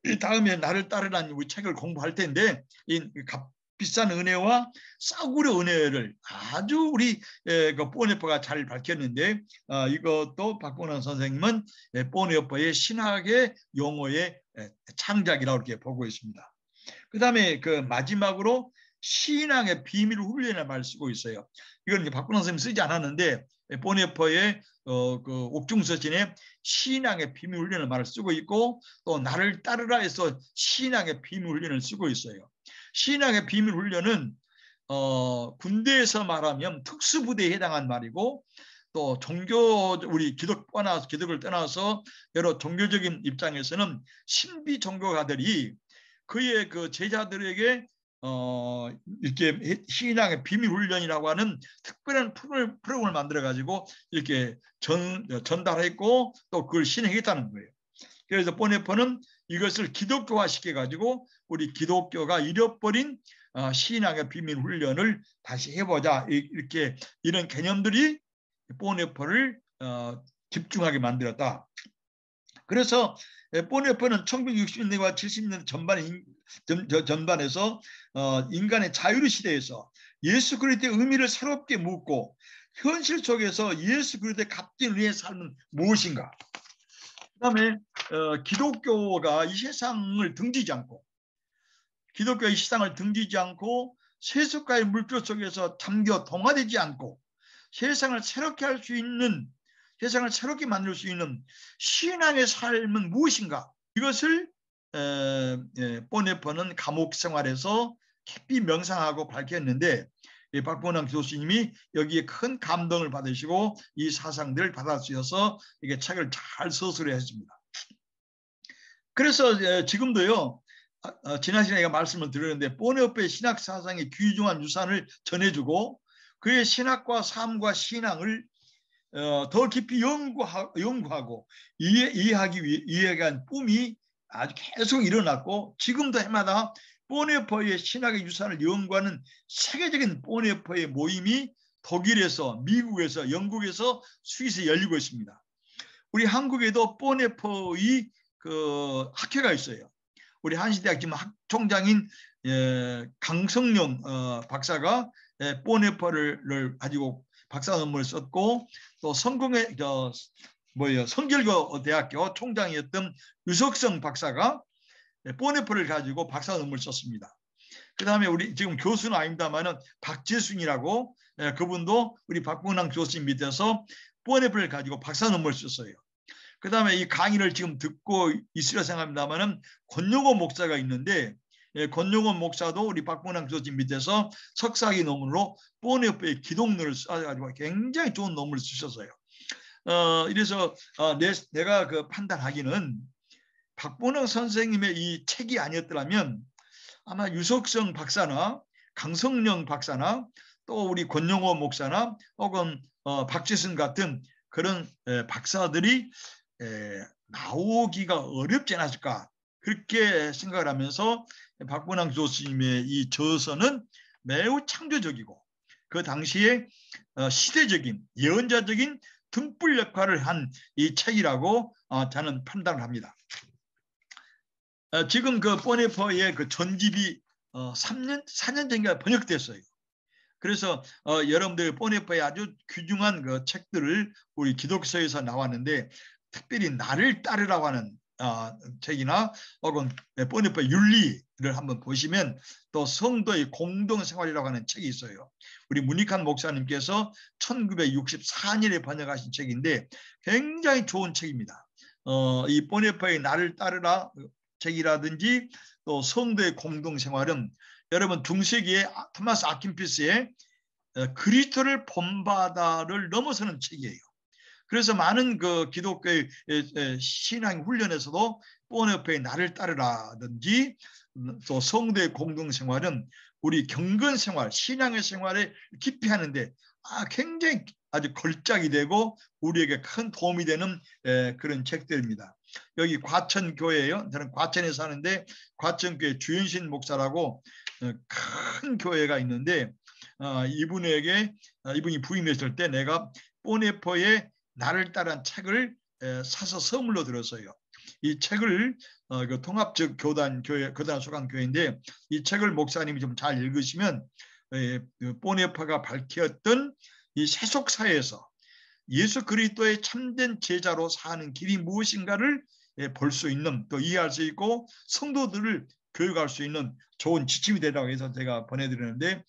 Speaker 1: 이 다음에 나를 따르란 우리 책을 공부할 텐데 이 값비싼 은혜와 싸구려 은혜를 아주 우리 그 보네파가 잘 밝혔는데 이것도 박본환 선생님은 보네파의 신학의 용어의 창작이라고 이렇게 보고 있습니다. 그 다음에 그 마지막으로 신앙의 비밀 훈련을 말 쓰고 있어요. 이건 박근홍 선생님 쓰지 않았는데 보네퍼의 그 옥중서신에 신앙의 비밀 훈련을 말을 쓰고 있고 또 나를 따르라 해서 신앙의 비밀 훈련을 쓰고 있어요. 신앙의 비밀 훈련은 군대에서 말하면 특수부대에 해당한 말이고 또 종교 우리 기독을 떠나서 여러 종교적인 입장에서는 신비 종교가들이 그의 그 제자들에게 이렇게 신앙의 비밀 훈련이라고 하는 특별한 프로그램을 만들어 가지고 이렇게 전달했고 또 그걸 실행했다는 거예요. 그래서 보네퍼는 이것을 기독교화 시켜 가지고 우리 기독교가 잃어버린 신앙의 비밀 훈련을 다시 해보자 이렇게 이런 개념들이 보네퍼를 집중하게 만들었다. 그래서 보네퍼는 1960년대와 70년대 전반에서 인간의 자유의 시대에서 예수 그리스도의 의미를 새롭게 묻고 현실 속에서 예수 그리스도의 값진 은혜의 삶은 무엇인가? 그다음에 기독교가 이 세상을 등지지 않고 기독교의 세상을 등지지 않고 세속과의 물결 속에서 잠겨 동화되지 않고 세상을 새롭게 할 수 있는 세상을 새롭게 만들 수 있는 신앙의 삶은 무엇인가? 이것을 보네퍼는 감옥 생활에서 깊이 명상하고 밝혔는데 박본환 교수님이 여기에 큰 감동을 받으시고 이 사상들을 받아주셔서 이게 책을 잘 서술했습니다. 그래서 지금도요. 지난 시간에 제가 말씀을 드렸는데 보네퍼의 신학 사상의 귀중한 유산을 전해주고 그의 신학과 삶과 신앙을 더 깊이 연구하고 이해하기 위해 이해한 꿈이 아주 계속 일어났고 지금도 해마다 보네퍼의 신학의 유산을 연구하는 세계적인 보네퍼의 모임이 독일에서 미국에서 영국에서 스위스에 열리고 있습니다. 우리 한국에도 보네퍼의 그 학회가 있어요. 우리 한시대학 지금 총장인 강성룡 박사가 보네퍼를 가지고 박사 논문을 썼고 또 성결교 대학교 총장이었던 유석성 박사가 보네퍼를 가지고 박사 논문을 썼습니다. 그 다음에 우리 지금 교수는 아닙니다만은 박재순이라고 그분도 우리 박봉남 교수님 밑에서 보네퍼를 가지고 박사 논문을 썼어요. 그 다음에 이 강의를 지금 듣고 있으려 생각합니다만은 권용호 목사가 있는데 권용원 목사도 우리 박봉남 교수님 밑에서 석사학위 논문으로 보네퍼의 기독론을 써가지고 굉장히 좋은 논문을 쓰셨어요. 이래서 내가 그 판단하기는 박봉남 선생님의 이 책이 아니었더라면 아마 유석성 박사나 강성령 박사나 또 우리 권용호 목사나 혹은 박재순 같은 그런 박사들이 나오기가 어렵지 않았을까 그렇게 생각을 하면서 박문왕 교수님의 이 저서는 매우 창조적이고 그 당시에 시대적인 예언자적인 등불 역할을 한 이 책이라고 저는 판단을 합니다. 지금 그 보네퍼의 그 전집이 4년 전인가 번역됐어요. 그래서 여러분들 보네퍼의 아주 귀중한 그 책들을 우리 기독서에서 나왔는데 특별히 나를 따르라고 하는 책이나 혹은 보네퍼 윤리를 한번 보시면 또 성도의 공동생활이라고 하는 책이 있어요. 우리 문익환 목사님께서 1964년에 번역하신 책인데 굉장히 좋은 책입니다. 이 보네퍼의 나를 따르라 책이라든지 또 성도의 공동생활은 여러분 중세기의 토마스 아킨피스의 그리스도를 본받아를 넘어서는 책이에요. 그래서 많은 그 기독교의 신앙 훈련에서도 보네퍼의 나를 따르라든지 또 성도의 공동생활은 우리 경건생활, 신앙의 생활에 깊이 하는데 굉장히 아주 걸작이 되고 우리에게 큰 도움이 되는 그런 책들입니다. 여기 과천교회예요. 저는 과천에 사는데 과천교회 주현신 목사라고 큰 교회가 있는데 이분이 부임했을 때 내가 보네퍼의 나를 따른 책을 사서 선물로 들었어요. 이 책을 그 통합적 교단 소강 교회인데 이 책을 목사님이 좀 잘 읽으시면 보네퍼가 밝혔던 이 세속 사회에서 예수 그리스도의 참된 제자로 사는 길이 무엇인가를 볼 수 있는 또 이해할 수 있고 성도들을 교육할 수 있는 좋은 지침이 되라고 해서 제가 보내드리는데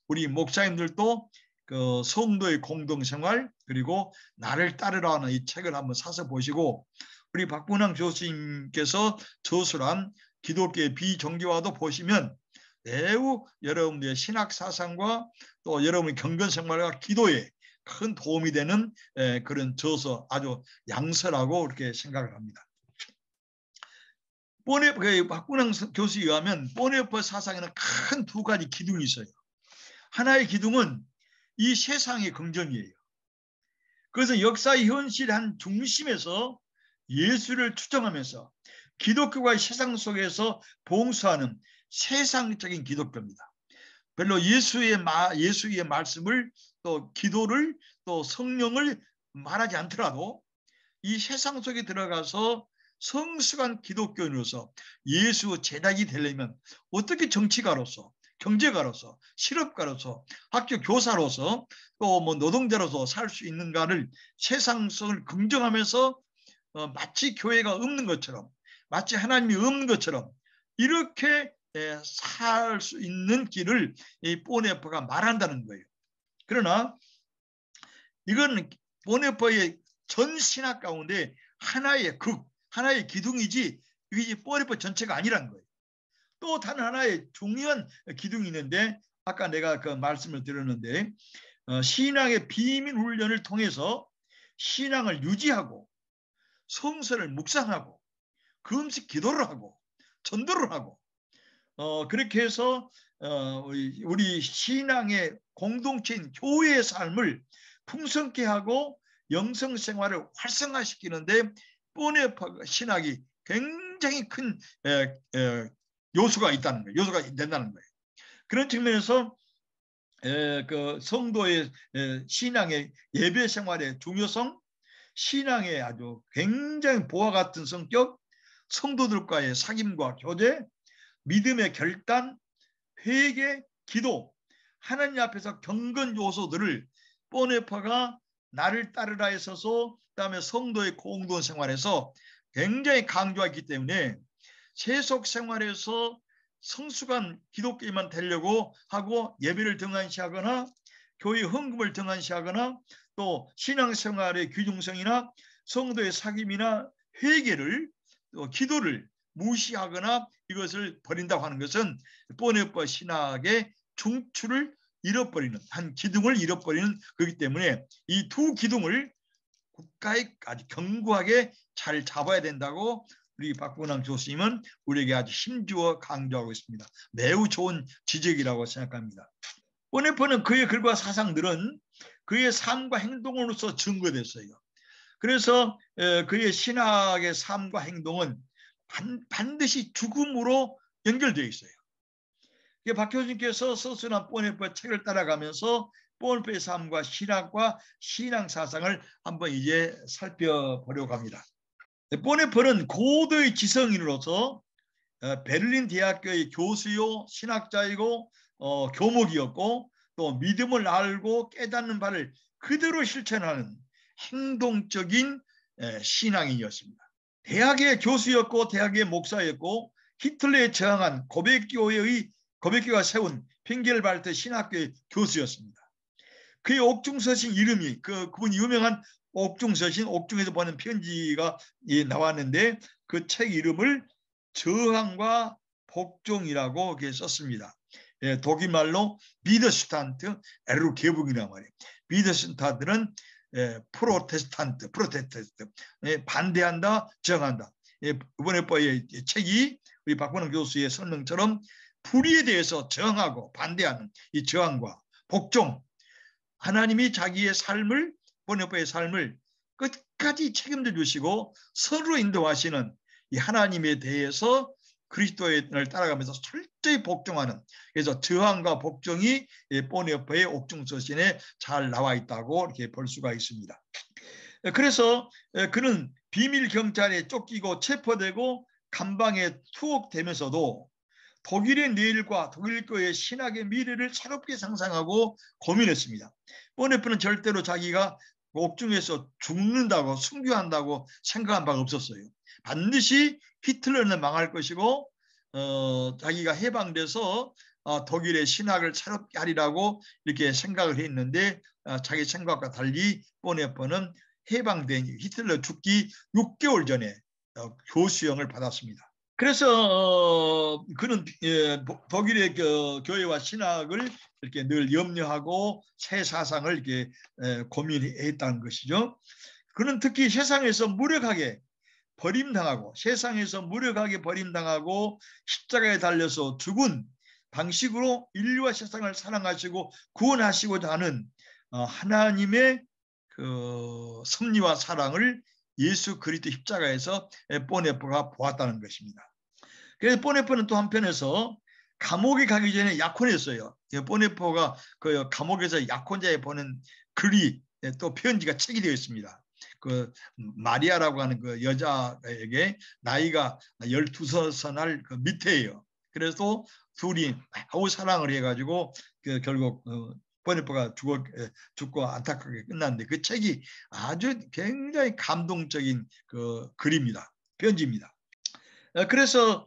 Speaker 1: 우리 목사님들도 그 성도의 공동생활 그리고 나를 따르라는 이 책을 한번 사서 보시고 우리 박문왕 교수님께서 저술한 기독교의 비정교화도 보시면 매우 여러분들의 신학 사상과 또 여러분의 경건생활과 기도에 큰 도움이 되는 그런 저서 아주 양서라고 그렇게 생각을 합니다. 박문왕 교수에 의하면 보네퍼 사상에는 큰 두 가지 기둥이 있어요. 하나의 기둥은 이 세상의 긍정이에요. 그래서 역사의 현실 한 중심에서 예수를 추정하면서 기독교가 세상 속에서 봉사하는 세상적인 기독교입니다. 별로 예수의 말씀을 또 기도를 또 성령을 말하지 않더라도 이 세상 속에 들어가서 성숙한 기독교인으로서 예수 제자가 되려면 어떻게 정치가로서 경제가로서 실업가로서 학교 교사로서 또 뭐 노동자로서 살 수 있는가를 세상성을 긍정하면서 마치 교회가 없는 것처럼 마치 하나님이 없는 것처럼 이렇게 살 수 있는 길을 이 보네퍼가 말한다는 거예요. 그러나 이건 보네퍼의 전 신학 가운데 하나의 기둥이지 이게 보네퍼 전체가 아니라는 거예요. 또 다른 하나의 중요한 기둥이 있는데 아까 내가 그 말씀을 드렸는데 신앙의 비밀 훈련을 통해서 신앙을 유지하고 성서를 묵상하고 금식 기도를 하고 전도를 하고 그렇게 해서 우리 신앙의 공동체인 교회의 삶을 풍성케 하고 영성생활을 활성화시키는데 보네퍼 신학이 굉장히 큰 요소가 있다는 거예요. 요소가 된다는 거예요. 그런 측면에서 그 성도의 신앙의 예배 생활의 중요성, 신앙의 아주 굉장히 보화 같은 성격, 성도들과의 사귐과 교제, 믿음의 결단, 회개, 기도, 하나님 앞에서 경건 요소들을 보네퍼가 나를 따르라 있어서 그다음에 성도의 공동 생활에서 굉장히 강조했기 때문에 세속 생활에서 성숙한 기독교인만 되려고 하고 예배를 등한시하거나 교회 헌금을 등한시하거나 또 신앙생활의 귀중성이나 성도의 사귐이나 회개를 또 기도를 무시하거나 이것을 버린다고 하는 것은 보네퍼 신학의 중추를 잃어버리는 한 기둥을 잃어버리는 거기 때문에 이 두 기둥을 국가에 아주 견고하게 잘 잡아야 된다고 우리 박문왕 교수님은 우리에게 아주 힘주어 강조하고 있습니다. 매우 좋은 지적이라고 생각합니다. 보네퍼는 그의 글과 사상들은 그의 삶과 행동으로서 증거됐어요. 그래서 그의 신학의 삶과 행동은 반드시 죽음으로 연결되어 있어요. 박 교수님께서 서술한 보네포의 책을 따라가면서 보네포의 삶과 신학과 신앙 사상을 한번 이제 살펴보려고 합니다. 보네포는 고도의 지성인으로서 베를린 대학교의 교수요 신학자이고 교목이었고 또 믿음을 알고 깨닫는 바를 그대로 실천하는 행동적인 신앙인이었습니다. 대학의 교수였고 대학의 목사였고 히틀러에 저항한 고백교가 세운 핑겔발트 신학교의 교수였습니다. 그의 옥중서신 이름이 그분 유명한 옥중서신, 옥중에서 보낸 편지가 나왔는데 그 책 이름을 저항과 복종이라고 썼습니다. 독일말로 비더슈탄트 에르 개북이란 말이에요. 비더슈탄트는 프로테스탄트 반대한다, 저항한다. 이번에 책이 우리 박건영 교수의 설명처럼 불의에 대해서 저항하고 반대하는 이 저항과 복종, 하나님이 자기의 삶을 보네포의 삶을 끝까지 책임져 주시고 서로 인도하시는 이 하나님에 대해서 그리스도를 따라가면서 철저히 복종하는, 그래서 저항과 복종이 보네포의 옥중서신에 잘 나와 있다고 이렇게 볼 수가 있습니다. 그래서 그는 비밀 경찰에 쫓기고 체포되고 감방에 투옥되면서도 독일의 내일과 독일 교회의 신학의 미래를 새롭게 상상하고 고민했습니다. 보네포는 절대로 자기가 옥중에서 죽는다고 순교한다고 생각한 바가 없었어요. 반드시 히틀러는 망할 것이고 자기가 해방돼서 독일의 신학을 새롭게 하리라고 이렇게 생각을 했는데 자기 생각과 달리 보네포는 해방된 히틀러 죽기 6개월 전에 교수형을 받았습니다. 그래서 그는 독일의 교회와 신학을 이렇게 늘 염려하고 새 사상을 이렇게 고민했다는 것이죠. 그는 특히 세상에서 무력하게 버림당하고 십자가에 달려서 죽은 방식으로 인류와 세상을 사랑하시고 구원하시고자 하는 하나님의 그 섭리와 사랑을 예수 그리스도 십자가에서 보네포가 보았다는 것입니다. 그래서 보네포는 또 한편에서 감옥에 가기 전에 약혼했어요. 보네포가 그 감옥에서 약혼자에 보낸 글이 또 편지가 책이 되어 있습니다. 그 마리아라고 하는 그 여자에게 나이가 12살 그 밑에예요. 그래서 둘이 아우 사랑을 해가지고 결국 보네포가 죽고 안타깝게 끝났는데 그 책이 아주 굉장히 감동적인 그 글입니다. 편지입니다. 그래서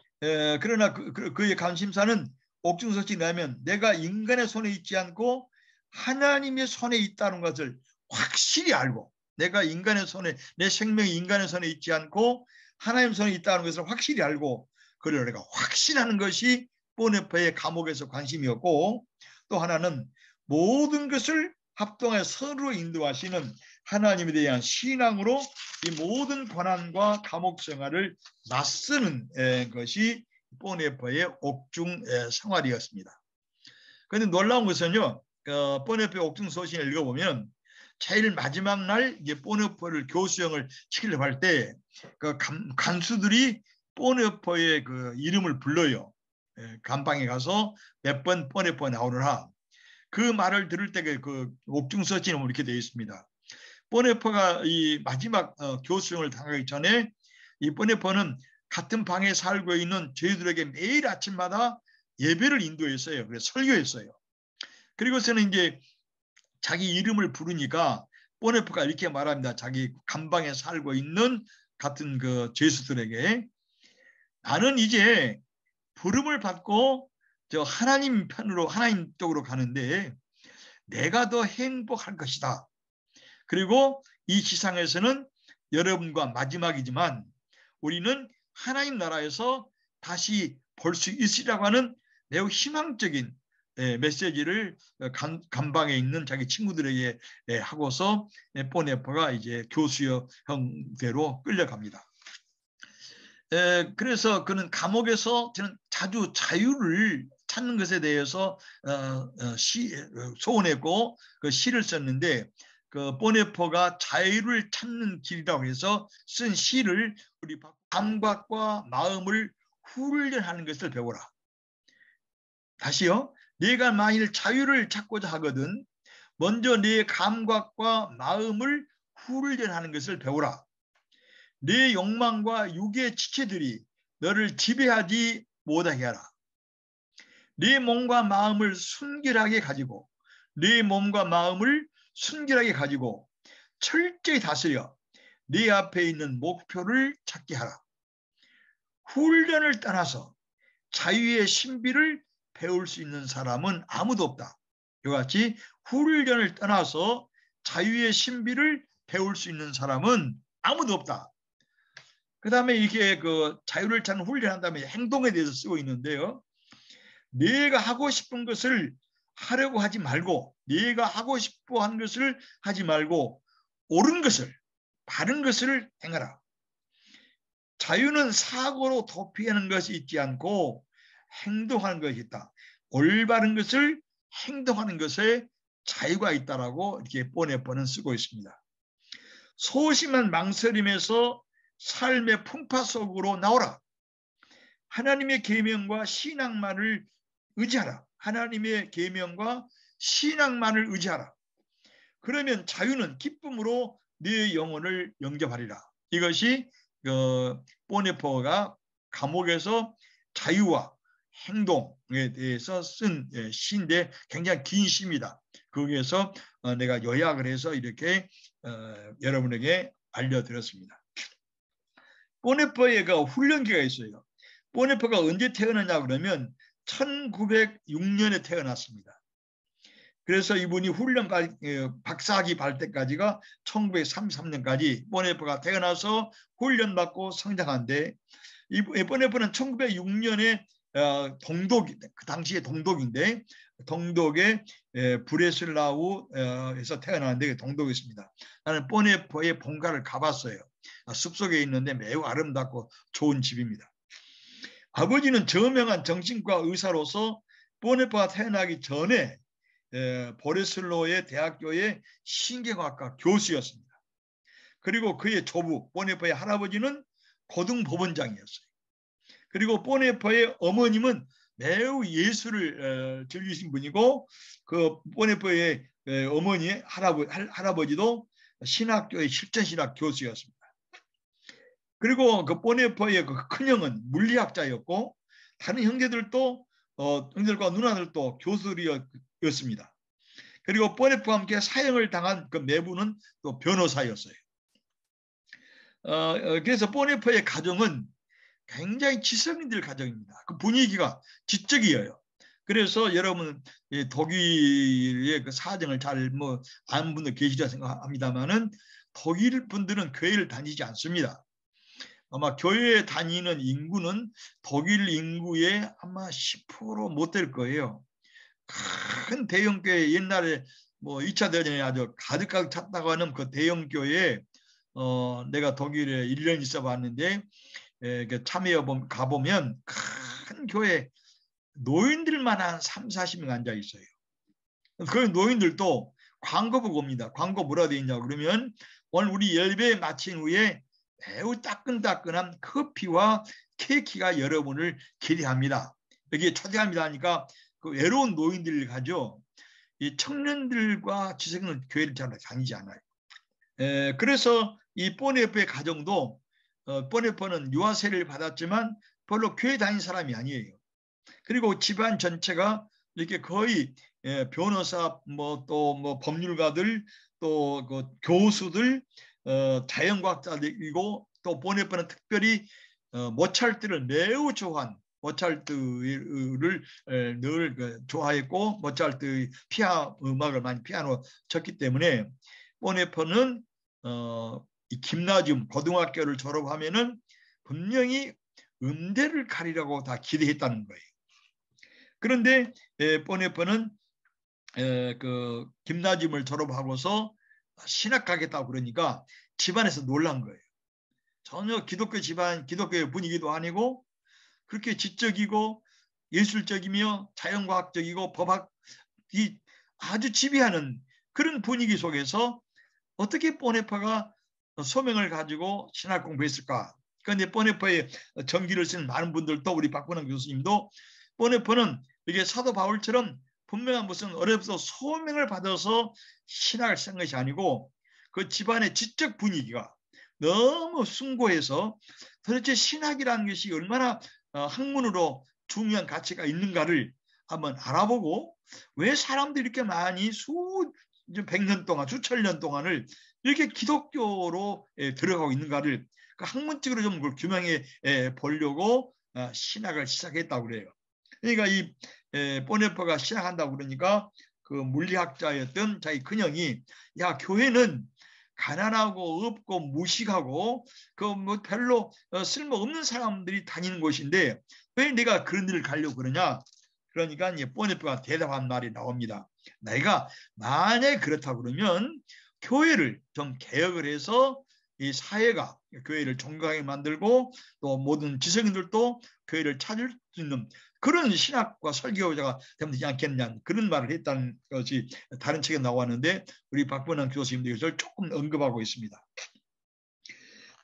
Speaker 1: 그러나 그의 관심사는 옥중서신이 나면 내가 인간의 손에 있지 않고 하나님의 손에 있다는 것을 확실히 알고, 내가 인간의 손에, 내 생명이 인간의 손에 있지 않고 하나님 손에 있다는 것을 확실히 알고 그를 내가 확신하는 것이 보네포의 감옥에서 관심이었고, 또 하나는 모든 것을 합동해 서로 인도하시는 하나님에 대한 신앙으로 이 모든 고난과 감옥 생활을 맞서는 것이 보네포의 옥중 생활이었습니다. 그런데 놀라운 것은요, 보네포의 옥중 서신을 읽어보면 제일 마지막 날 이제 보네포를 교수형을 시키려고 할 때 그 간수들이 보네포의 그 이름을 불러요. 감방에 가서 몇 번 보네포 나오느라. 그 말을 들을 때 그 옥중 서신은 이렇게 되어 있습니다. 보네포가 이 마지막 교수형을 당하기 전에 이 보네포는 같은 방에 살고 있는 저희들에게 매일 아침마다 예배를 인도했어요. 그래서 설교했어요. 그리고서는 이제 자기 이름을 부르니까 보네포가 이렇게 말합니다. 자기 감방에 살고 있는 같은 그 죄수들에게 나는 이제 부름을 받고 저 하나님 편으로 하나님 쪽으로 가는데 내가 더 행복할 것이다. 그리고 이 지상에서는 여러분과 마지막이지만 우리는 하나님 나라에서 다시 볼 수 있으리라고 하는 매우 희망적인 메시지를 감방에 있는 자기 친구들에게 하고서 보네포가 이제 교수의 형대로 끌려갑니다. 그래서 그는 감옥에서 저는 자주 자유를 찾는 것에 대해서 소원했고 그 시를 썼는데 그 보네포가 자유를 찾는 길이라고 해서 쓴 시를 우리 감각과 마음을 훈련하는 것을 배워라. 다시요. 내가 만일 자유를 찾고자 하거든 먼저 내 감각과 마음을 훈련하는 것을 배우라. 내 욕망과 육의 지체들이 너를 지배하지 못하게 하라. 네 몸과 마음을 순결하게 가지고 네 몸과 마음을 순결하게 가지고 철저히 다스려 네 앞에 있는 목표를 찾게 하라. 훈련을 떠나서 자유의 신비를 배울 수 있는 사람은 아무도 없다. 이와 같이 훈련을 떠나서 자유의 신비를 배울 수 있는 사람은 아무도 없다. 그 다음에 이게 그 자유를 찾는 훈련한 다음에 행동에 대해서 쓰고 있는데요. 내가 하고 싶은 것을 하려고 하지 말고 내가 하고 싶어 하는 것을 하지 말고 옳은 것을 바른 것을 행하라. 자유는 사고로 도피하는 것이 있지 않고 행동하는 것이 있다. 올바른 것을 행동하는 것에 자유가 있다라고 이렇게 보네포는 쓰고 있습니다. 소심한 망설임에서 삶의 풍파 속으로 나오라. 하나님의 계명과 신앙만을 의지하라. 하나님의 계명과 신앙만을 의지하라. 그러면 자유는 기쁨으로 네 영혼을 영접하리라. 이것이 보네포가 감옥에서 자유와 행동에 대해서 쓴 시인데 굉장히 긴 시입니다. 거기에서 내가 요약을 해서 이렇게 여러분에게 알려드렸습니다. 보네포의 그 훈련기가 있어요. 보네포가 언제 태어났냐 그러면 1906년에 태어났습니다. 그래서 이분이 훈련 박사학위 받을 때까지가 1933년까지 보네포가 태어나서 훈련받고 성장한데 이 보네포는 1906년에 동독, 그 당시에 동독인데 동독의 브레슬라우에서 태어났는데 동독에 있습니다. 나는 보네포의 본가를 가봤어요. 숲속에 있는데 매우 아름답고 좋은 집입니다. 아버지는 저명한 정신과 의사로서 보네포가 태어나기 전에 보레슬로의 대학교의 신경학과 교수였습니다. 그리고 그의 조부 보네포의 할아버지는 고등법원장이었어요. 그리고 보네포의 어머님은 매우 예술을 즐기신 분이고 그 보네포의 어머니 할아버지도 신학교의 실전신학 교수였습니다. 그리고 그 보네포의 그 큰형은 물리학자였고 다른 형제들도 형제들과 누나들도 교수들이었습니다. 그리고 보네포와 함께 사형을 당한 그 내부는 또 변호사였어요. 그래서 보네포의 가정은 굉장히 지성인들 가정입니다. 그 분위기가 지적이에요. 그래서 여러분 독일의 그 사정을 잘 뭐 아는 분들 계시리라 생각합니다만은 독일 분들은 교회를 다니지 않습니다. 아마 교회에 다니는 인구는 독일 인구의 아마 10% 못 될 거예요. 큰 대형교회 옛날에 뭐 2차 대전에 아주 가득가득 찼다고 하는 그 대형교회에 내가 독일에 1년 있어 봤는데 참여 가보면 큰 교회 노인들만 한 3, 40명 앉아 있어요. 그 노인들도 광고 보고 옵니다. 광고 뭐라 되어 있냐 그러면 오늘 우리 예배 마친 후에 매우 따끈따끈한 커피와 케이크가 여러분을 기대합니다. 여기에 초대합니다 하니까 그 외로운 노인들을 가죠. 이 청년들과 지성인은 교회를 잘 다니지 않아요. 그래서 이 보네포의 가정도 보네포는 유아세를 받았지만 별로 교회 다닌 사람이 아니에요. 그리고 집안 전체가 이렇게 거의 변호사 뭐 또 뭐 법률가들 또 그 교수들 자연과학자들이고 또 보네포는 특별히 모차르트를 매우 좋아한 모차르트를 늘 좋아했고 모차르트 음악을 많이 피아노 쳤기 때문에 보네포는 이 김나지움 고등학교를 졸업하면은 분명히 음대를 가리라고 다 기대했다는 거예요. 그런데 보네포는 그 김나지움을 졸업하고서 신학 가겠다고 그러니까 집안에서 놀란 거예요. 전혀 기독교 집안, 기독교의 분위기도 아니고 그렇게 지적이고 예술적이며 자연과학적이고 법학이 아주 지배하는 그런 분위기 속에서 어떻게 보네파가 소명을 가지고 신학 공부했을까? 그런데 보네파의 전기를 쓰는 많은 분들도 우리 박근홍 교수님도 보네파는 이게 사도 바울처럼 분명한 무슨 어려서 소명을 받아서 신학을 쓴 것이 아니고 그 집안의 지적 분위기가 너무 숭고해서 도대체 신학이라는 것이 얼마나 학문으로 중요한 가치가 있는가를 한번 알아보고 왜 사람들이 이렇게 많이 백년 동안 수천 년 동안을 이렇게 기독교로 들어가고 있는가를 그 학문적으로 좀 그걸 규명해 보려고 신학을 시작했다고 그래요. 그러니까 이 보네파가 신학한다고 그러니까 그 물리학자였던 자기 큰형이 야 교회는 가난하고 없고 무식하고 그 뭐 별로 쓸모없는 사람들이 다니는 곳인데 왜 내가 그런 데를 가려고 그러냐? 그러니까 이제 보네파가 대답한 말이 나옵니다. 내가 만약에 그렇다고 그러면 교회를 좀 개혁을 해서 이 사회가 교회를 정강하게 만들고 또 모든 지성인들도 교회를 찾을 수 있는 그런 신학과 설교자가 되면 되지 않겠냐 그런 말을 했다는 것이 다른 책에 나왔는데 우리 박본환 교수님도 이것을 조금 언급하고 있습니다.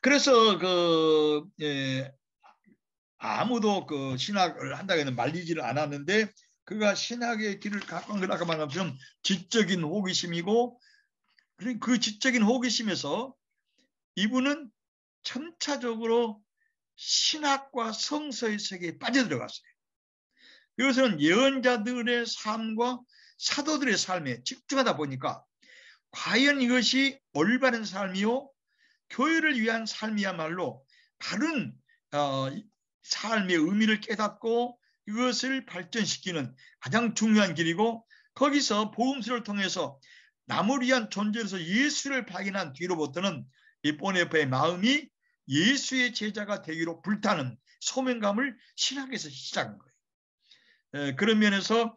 Speaker 1: 그래서 아무도 그 신학을 한다고 해서 말리지를 않았는데 그가 신학의 길을 갖고 간 건 아까 말한 것처럼 지적인 호기심이고 그 지적인 호기심에서 이분은 점차적으로 신학과 성서의 세계에 빠져들어갔어요. 이것은 예언자들의 삶과 사도들의 삶에 집중하다 보니까 과연 이것이 올바른 삶이요 교회를 위한 삶이야말로 바른 삶의 의미를 깨닫고 이것을 발전시키는 가장 중요한 길이고 거기서 복음서를 통해서 남을 위한 존재로서 예수를 발견한 뒤로부터는 이 보네파의 마음이 예수의 제자가 되기로 불타는 소명감을 신학에서 시작한 거예요. 그런 면에서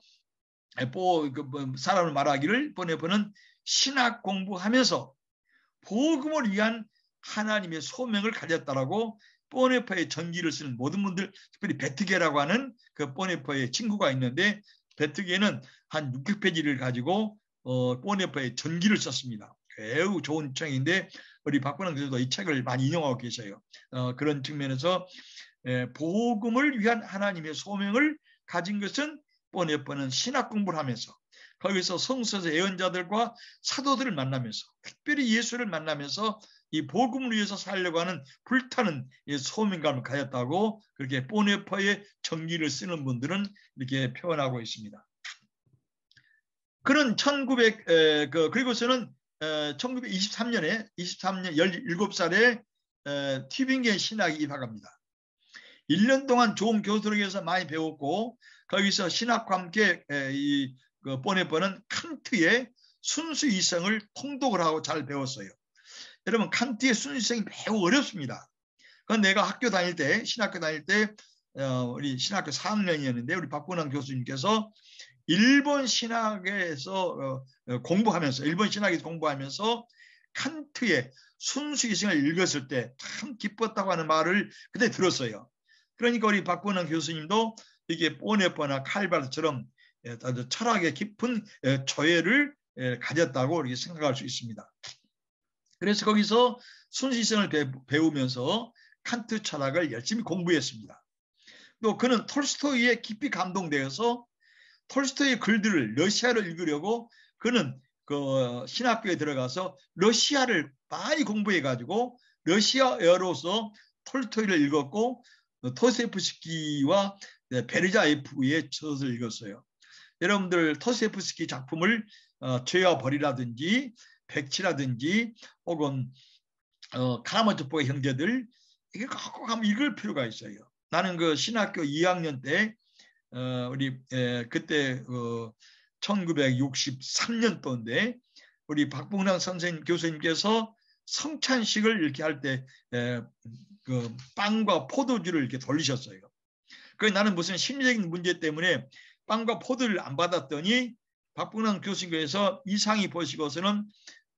Speaker 1: 사람을 말하기를 보네파는 신학 공부하면서 복음을 위한 하나님의 소명을 가졌다라고 보네파의 전기를 쓰는 모든 분들, 특별히 베트게라고 하는 그 보네파의 친구가 있는데 베트게는 한 600페이지를 가지고 보네파의 전기를 썼습니다. 매우 좋은 책인데 우리 박근홍 교수도 이 책을 많이 인용하고 계셔요. 그런 측면에서 복음을 위한 하나님의 소명을 가진 것은 보네파는 신학 공부를 하면서 거기서 성서의 예언자들과 사도들을 만나면서 특별히 예수를 만나면서 이 복음을 위해서 살려고 하는 불타는 소명감을 가졌다고 그렇게 보네파의 전기를 쓰는 분들은 이렇게 표현하고 있습니다. 그런 그리고서는 1923년 17살에 튜빙겐 신학에 입학합니다. 1년 동안 좋은 교수들에게서 많이 배웠고 거기서 신학과 함께 그 보네파는 칸트의 순수 이성을 통독을 하고 잘 배웠어요. 여러분 칸트의 순수 이성이 매우 어렵습니다. 그건 내가 학교 다닐 때 신학교 다닐 때 우리 신학교 4학년이었는데 우리 박근홍 교수님께서 일본 신학에서 공부하면서 칸트의 순수 이성을 읽었을 때 참 기뻤다고 하는 말을 그때 들었어요. 그러니까 우리 박근홍 교수님도 이게 보네파나 칼바르처럼 아주 철학의 깊은 조예를 가졌다고 이렇게 생각할 수 있습니다. 그래서 거기서 순수이성을 배우면서 칸트 철학을 열심히 공부했습니다. 또 그는 톨스토이에 깊이 감동되어서 톨스토이의 글들을 러시아로 읽으려고 그는 그 신학교에 들어가서 러시아를 많이 공부해가지고 러시아어로서 톨스토이를 읽었고 토스토옙스키와 베르자예프의 저서를 읽었어요. 여러분들 토스토옙스키 작품을 죄와 벌이라든지 백치라든지 혹은 카라마조프의 형제들 이게 꼭 한번 읽을 필요가 있어요. 나는 그 신학교 2학년 때 우리 그때 1963년도인데 우리 박봉랑 선생님 교수님께서 성찬식을 이렇게 할 때 그 빵과 포도주를 이렇게 돌리셨어요. 그래서 나는 무슨 심리적인 문제 때문에 빵과 포도를 안 받았더니 박봉랑 교수님께서 이상히 보시고서는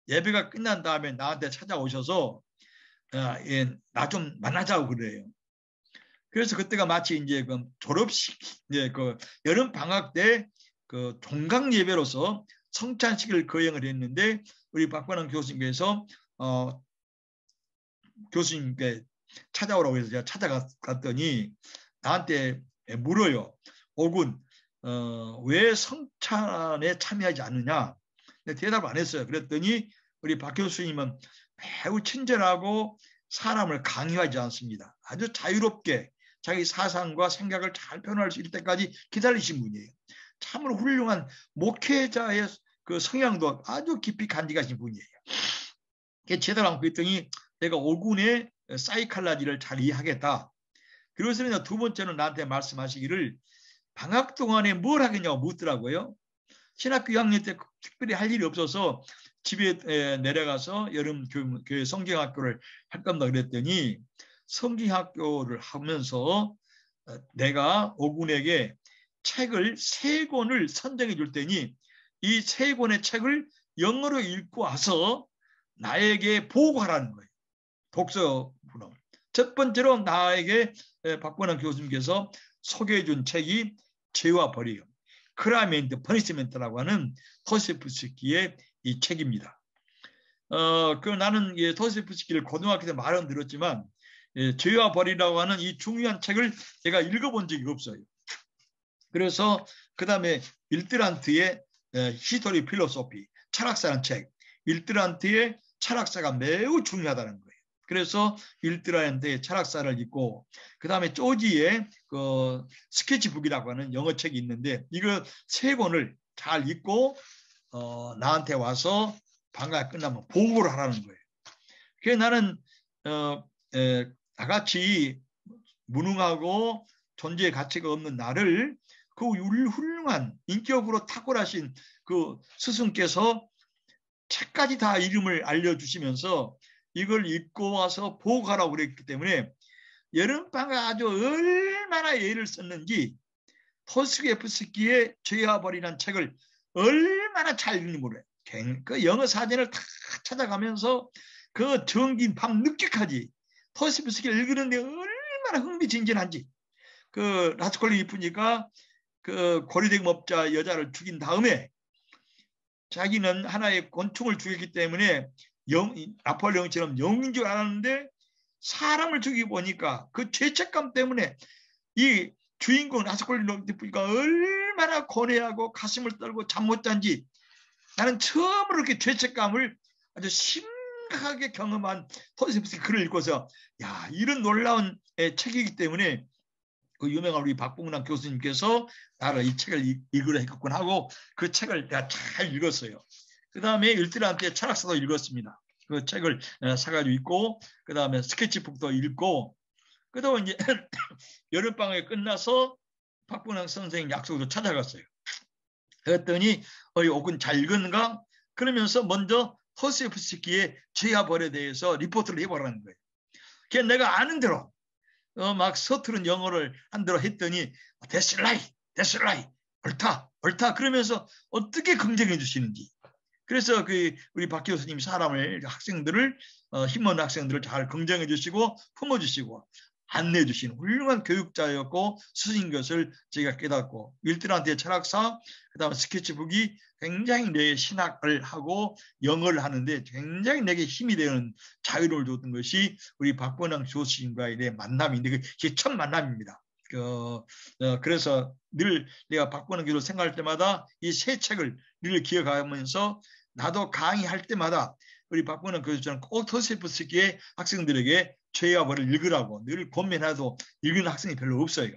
Speaker 1: 예배가 끝난 다음에 나한테 찾아오셔서 나 좀 만나자고 그래요. 그래서 그때가 마치 이제 그 졸업식, 이제 그 여름 방학 때 그 종강 예배로서 성찬식을 거행을 했는데 우리 박관원 교수님께서 교수님께 찾아오라고 해서 제가 찾아갔더니 나한테 물어요. 오군 왜 성찬에 참여하지 않느냐. 근데 대답 안 했어요. 그랬더니 우리 박 교수님은 매우 친절하고 사람을 강요하지 않습니다. 아주 자유롭게 자기 사상과 생각을 잘 표현할 수 있을 때까지 기다리신 분이에요. 참으로 훌륭한 목회자의 그 성향도 아주 깊이 간직하신 분이에요. 제대로 안고 있더니 내가 오군의 사이칼라지를 잘 이해하겠다. 그래서 두 번째는 나한테 말씀하시기를 방학 동안에 뭘 하겠냐고 묻더라고요. 신학교 2학년 때 특별히 할 일이 없어서 집에 내려가서 여름 교회 성경학교를 할 겁니다. 그랬더니 성경학교를 하면서 내가 오군에게 책을 3권을 선정해 줄 테니 이 3권의 책을 영어로 읽고 와서 나에게 보고하라는 거예요. 독서 분홍. 첫 번째로 나에게 박권환 교수님께서 소개해 준 책이 죄와 벌이요. 크라임 앤드 퍼니시먼트라고 하는 도스토옙스키의 이 책입니다. 나는 도스토옙스키를 고등학교 때 말은 들었지만 죄와 벌이라고 하는 이 중요한 책을 제가 읽어본 적이 없어요. 그래서 그 다음에 일드란트의 히스토리 필로소피, 철학사라는 책. 일드란트의 철학사가 매우 중요하다는 거예요. 그래서 일드란트의 철학사를 읽고 그 다음에 조지의 그 스케치북이라고 하는 영어 책이 있는데 이거 3권을 잘 읽고 나한테 와서 방학 끝나면 보고를 하라는 거예요. 그래서 나는 나같이 무능하고 존재의 가치가 없는 나를 그 훌륭한 인격으로 탁월하신 그 스승께서 책까지 다 이름을 알려주시면서 이걸 읽고 와서 보고하라고 그랬기 때문에 여름방학 아주 얼마나 애를 썼는지 도스토옙스키의 죄와 벌이라는 책을 얼마나 잘 읽는지 모르겠어요. 그 영어 사전을 다 찾아가면서 그 정긴 밤 늦게까지 도스토옙스키를 읽는데 얼마나 흥미진진한지. 그 라스콜리니프니까 그 고리대금업자 여자를 죽인 다음에 자기는 하나의 곤충을 죽였기 때문에 나폴레옹처럼 영웅인 줄 알았는데 사람을 죽이고 보니까 그 죄책감 때문에 이 주인공 라스콜리니프니까 얼마나 고뇌하고 가슴을 떨고 잠 못 잔지 나는 처음으로 이렇게 죄책감을 아주 심각하게 경험한 도스토옙스키 글을 읽고서 야 이런 놀라운 책이기 때문에 그 유명한 우리 박봉남 교수님께서 나를 이 책을 읽으라 했겠군 하고 그 책을 내가 잘 읽었어요. 그 다음에 일드란트의 철학사도 읽었습니다. 그 책을 사가지고 읽고 그 다음에 스케치북도 읽고 그 다음에 이제 여름방학이 끝나서 박봉남 선생님 약속으로 찾아갔어요. 그랬더니 오군 잘 읽었는가? 그러면서 먼저 도스토옙스키의 죄와 벌에 대해서 리포트를 해보라는 거예요. 그래서 내가 아는 대로 막 서투른 영어를 한 대로 했더니 That's right, that's right, 옳다, 옳다 그러면서 어떻게 긍정해 주시는지. 그래서 우리 박 교수님 학생들을 힘없는 학생들을 잘 긍정해 주시고 품어주시고 안내해 주시는 훌륭한 교육자였고 스승인 것을 제가 깨닫고 일드란트의 철학사 그다음에 스케치북이 굉장히 내 신학을 하고 영어를 하는데 굉장히 내게 힘이 되는 자유를 줬던 것이 우리 박권영 교수님과의 내 만남인데 그게 첫 만남입니다. 그래서 늘 내가 박권영 교수 생각할 때마다 이 세 책을 늘 기억하면서 나도 강의할 때마다 우리 박권영 교수처럼 꼭 도스토옙스키의 학생들에게 죄와 벌을 읽으라고 늘 권면해도 읽는 학생이 별로 없어요.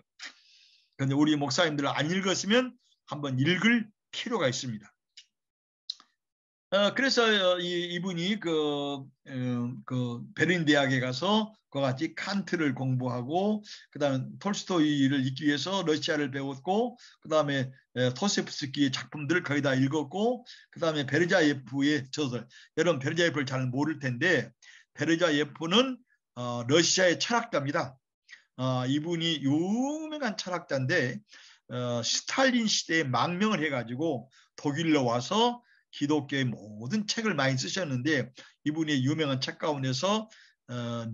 Speaker 1: 그런데 우리 목사님들 안 읽었으면 한번 읽을 필요가 있습니다. 그래서 이분이 베른 대학에 가서 그와 같이 칸트를 공부하고 그다음에 톨스토이를 읽기 위해서 러시아를 배웠고 그다음에 도스토옙스키의 작품들을 거의 다 읽었고 그다음에 베르자예프의 저서 여러분 베르자예프를 잘 모를 텐데 베르자예프는 러시아의 철학자입니다. 이분이 유명한 철학자인데 스탈린 시대에 망명을 해가지고 독일로 와서 기독교의 모든 책을 많이 쓰셨는데 이분의 유명한 책 가운데서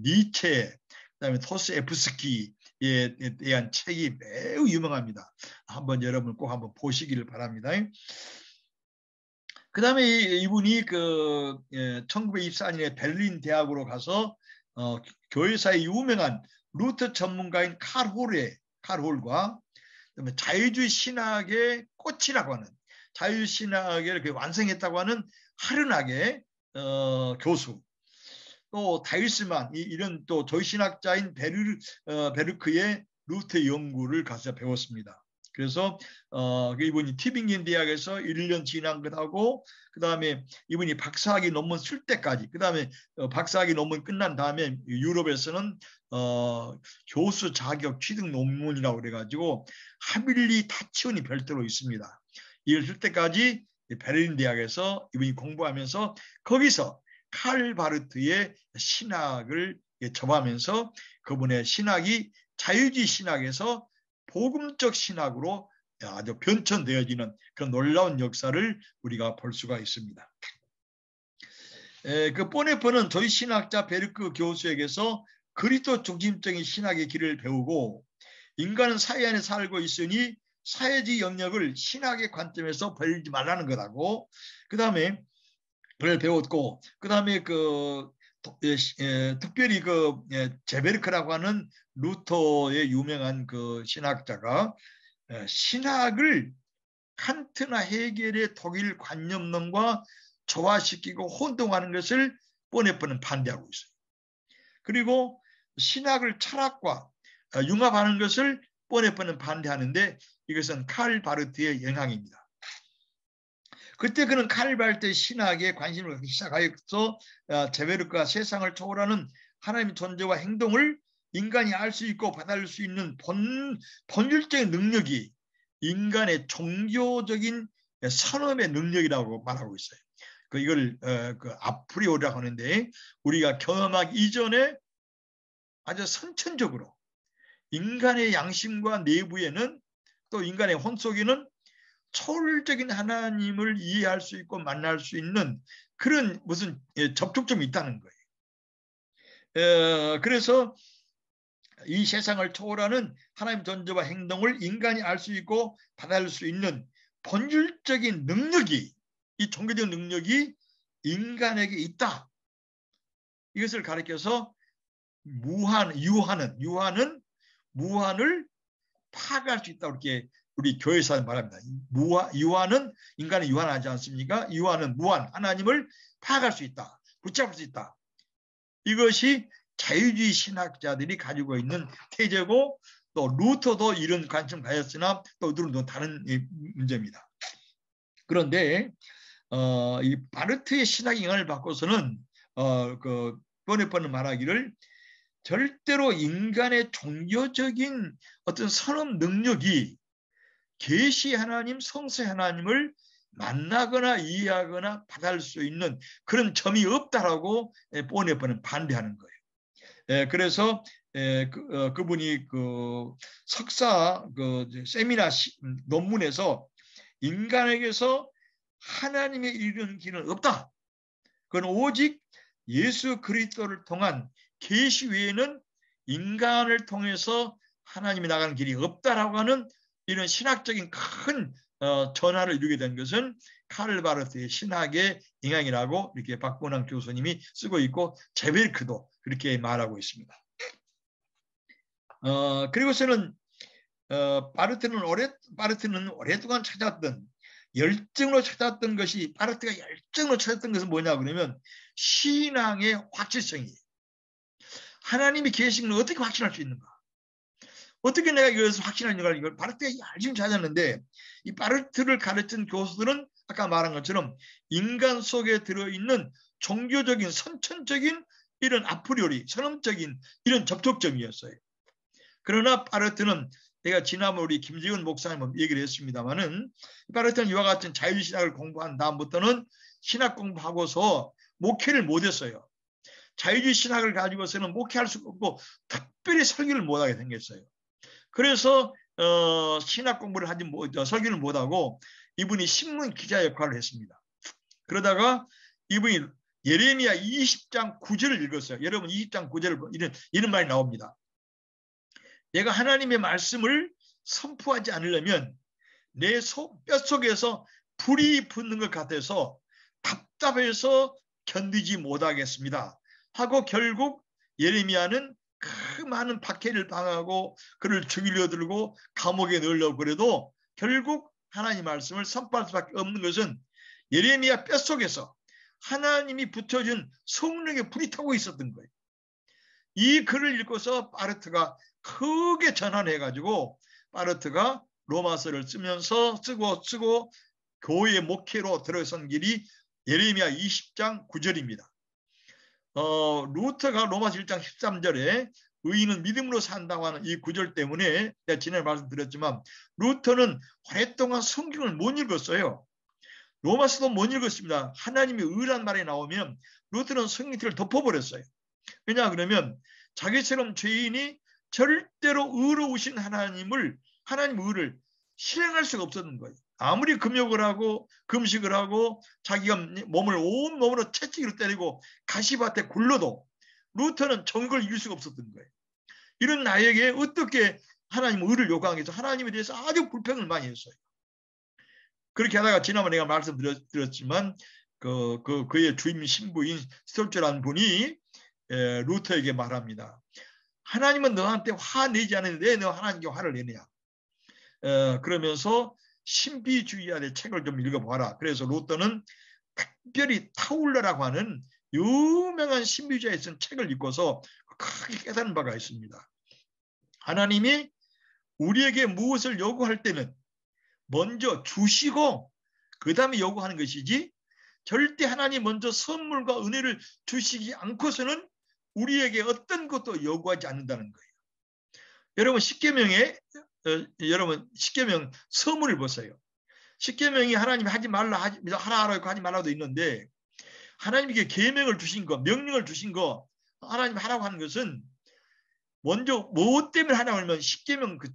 Speaker 1: 니체, 그다음에 도스토옙스키에 대한 책이 매우 유명합니다. 한번 여러분 꼭 한번 보시기를 바랍니다. 그다음에 이분이 1924년에 베를린 대학으로 가서 교회사의 유명한 루터 전문가인 칼 홀과 그다음에 자유주의 신학의 꽃이라고 하는 자유주의 신학을 완성했다고 하는 하르낙의 교수, 또 다이스만 이런 또 조신학자인 베르크의 루터 연구를 가서 배웠습니다. 그래서 이분이 티빙겐 대학에서 1년 진학을 그 다음에 이분이 박사학위 논문 쓸 때까지, 그 다음에 박사학위 논문 끝난 다음에 유럽에서는 교수 자격 취득 논문이라고 그래가지고 하빌리타치온이 별도로 있습니다. 이걸 쓸 때까지 베를린 대학에서 이분이 공부하면서 거기서 칼 바르트의 신학을 접하면서 그분의 신학이 자유주의 신학에서 복음적 신학으로 아주 변천되어지는 그런 놀라운 역사를 우리가 볼 수가 있습니다. 그 보네퍼는 조지 신학자 베르크 교수에게서 그리스도 중심적인 신학의 길을 배우고 인간은 사회 안에 살고 있으니 사회주의 영역을 신학의 관점에서 벌리지 말라는 거라고 그 다음에 그걸 배웠고 그 다음에 특별히 제베르크라고 하는 루터의 유명한 그 신학자가 신학을 칸트나 헤겔의 독일 관념론과 조화시키고 혼동하는 것을 보네퍼는 반대하고 있어요. 그리고 신학을 철학과 융합하는 것을 보네퍼는 반대하는데 이것은 칼 바르트의 영향입니다. 그때 그는 칼 바르트의 신학에 관심을 갖기 시작하여서 제베르크가 세상을 초월하는 하나님의 존재와 행동을 인간이 알 수 있고 받아들일 수 있는 본질적인 능력이 인간의 종교적인 선언의 능력이라고 말하고 있어요. 이걸 아프리오라고 하는데 우리가 경험하기 이전에 아주 선천적으로 인간의 양심과 내부에는 또 인간의 혼 속에는 초월적인 하나님을 이해할 수 있고 만날 수 있는 그런 무슨 접촉점이 있다는 거예요. 그래서 이 세상을 초월하는 하나님 존재와 행동을 인간이 알 수 있고 받아들일 수 있는 본질적인 능력이 이 종교적 능력이 인간에게 있다. 이것을 가리켜서 유한은 무한을 파악할 수 있다. 이렇게 우리 교회에서 말합니다. 유한은 인간이 유한하지 않습니까? 유한은 무한 하나님을 파악할 수 있다. 붙잡을 수 있다. 이것이 자유주의 신학자들이 가지고 있는 태제고 또 루터도 이런 관점을 가졌으나 또 누구는 다른 문제입니다. 그런데 이 바르트의 신학 영향을 받고서는 보네퍼는 말하기를 절대로 인간의 종교적인 어떤 선언 능력이 계시 하나님, 성세 하나님을 만나거나 이해하거나 받아들일 수 있는 그런 점이 없다라고 보네퍼는 반대하는 거예요. 그래서 그분이 석사 세미나 논문에서 인간에게서 하나님에 이르는 길은 없다. 그건 오직 예수 그리스도를 통한 계시 외에는 인간을 통해서 하나님이 나가는 길이 없다라고 하는 이런 신학적인 큰 전환을 이루게 된 것은 칼 바르트의 신학의 영향이라고 이렇게 박본환 교수님이 쓰고 있고 제베르크도 그렇게 말하고 있습니다. 그리고서는 바르트는 오랫동안 찾았던 열정으로 찾았던 것이 바르트가 열정으로 찾았던 것은 뭐냐 그러면 신앙의 확실성이에요. 하나님이 계신 걸 어떻게 확신할 수 있는가? 어떻게 내가 이것을 확신하는가? 이걸 바르트가 열심히 찾았는데 이 바르트를 가르친 교수들은 아까 말한 것처럼 인간 속에 들어있는 종교적인 선천적인 이런 아프리오리 선언적인 이런 접촉점이었어요. 그러나 바르트는 내가 지난번 우리 김재훈 목사님 얘기를 했습니다마는 바르트는 이와 같은 자유신학을 공부한 다음부터는 신학 공부하고서 목회를 못했어요. 자유주의 신학을 가지고서는 목회할 수가 없고 특별히 설교를 못하게 생겼어요. 그래서 신학 공부를 설교를 못하고 이분이 신문 기자 역할을 했습니다. 그러다가 이분이 예레미야 20장 9절을 읽었어요. 여러분 20장 9절을 이런 말이 나옵니다. 내가 하나님의 말씀을 선포하지 않으려면 내 뼈속에서 불이 붙는 것 같아서 답답해서 견디지 못하겠습니다 하고 결국 예레미야는 그 많은 박해를 당하고 그를 죽이려 들고 감옥에 넣으려고 그래도 결국 하나님 말씀을 선포할 수밖에 없는 것은 예레미야 뼛속에서 하나님이 붙여준 성령의 불이 타고 있었던 거예요. 이 글을 읽고서 바르트가 크게 전환해가지고 바르트가 로마서를 쓰고 교회 목회로 들어선 길이 예레미야 20장 9절입니다. 루터가 로마서 1장 13절에 의인은 믿음으로 산다고 하는 이 구절 때문에 제가 지난해 말씀드렸지만 루터는 오랫동안 성경을 못 읽었어요. 로마서도 못 읽었습니다. 하나님이 의란 말이 나오면 루터는 성경을 덮어버렸어요. 왜냐 그러면 자기처럼 죄인이 절대로 의로우신 하나님 의를 실행할 수가 없었는 거예요. 아무리 금욕을 하고 금식을 하고 자기가 온 몸으로 채찍으로 때리고 가시밭에 굴러도 루터는 정의를 이룰 수가 없었던 거예요. 이런 나에게 어떻게 하나님 의를 요구하겠어? 하나님에 대해서 아주 불평을 많이 했어요. 그렇게 하다가 지난번에 내가 말씀드렸지만 그의 주임 신부인 스톨츠라는 분이 루터에게 말합니다. 하나님은 너한테 화내지 않는데 왜 너 하나님께 화를 내느냐? 그러면서 신비주의자의 책을 좀 읽어봐라. 그래서 루터는 특별히 타울러라고 하는 유명한 신비주의자에 쓴 책을 읽고서 크게 깨달은 바가 있습니다. 하나님이 우리에게 무엇을 요구할 때는 먼저 주시고 그 다음에 요구하는 것이지 절대 하나님 먼저 선물과 은혜를 주시지 않고서는 우리에게 어떤 것도 요구하지 않는다는 거예요. 여러분 십계명 서문을 보세요. 십계명이 하나님이 하지 말라 하라고 하지 말라도 있는데 하나님께 계명을 주신 거, 명령을 주신 거 하나님 하라고 하는 것은 먼저 무엇 때문에 하라고 하면 십계명 그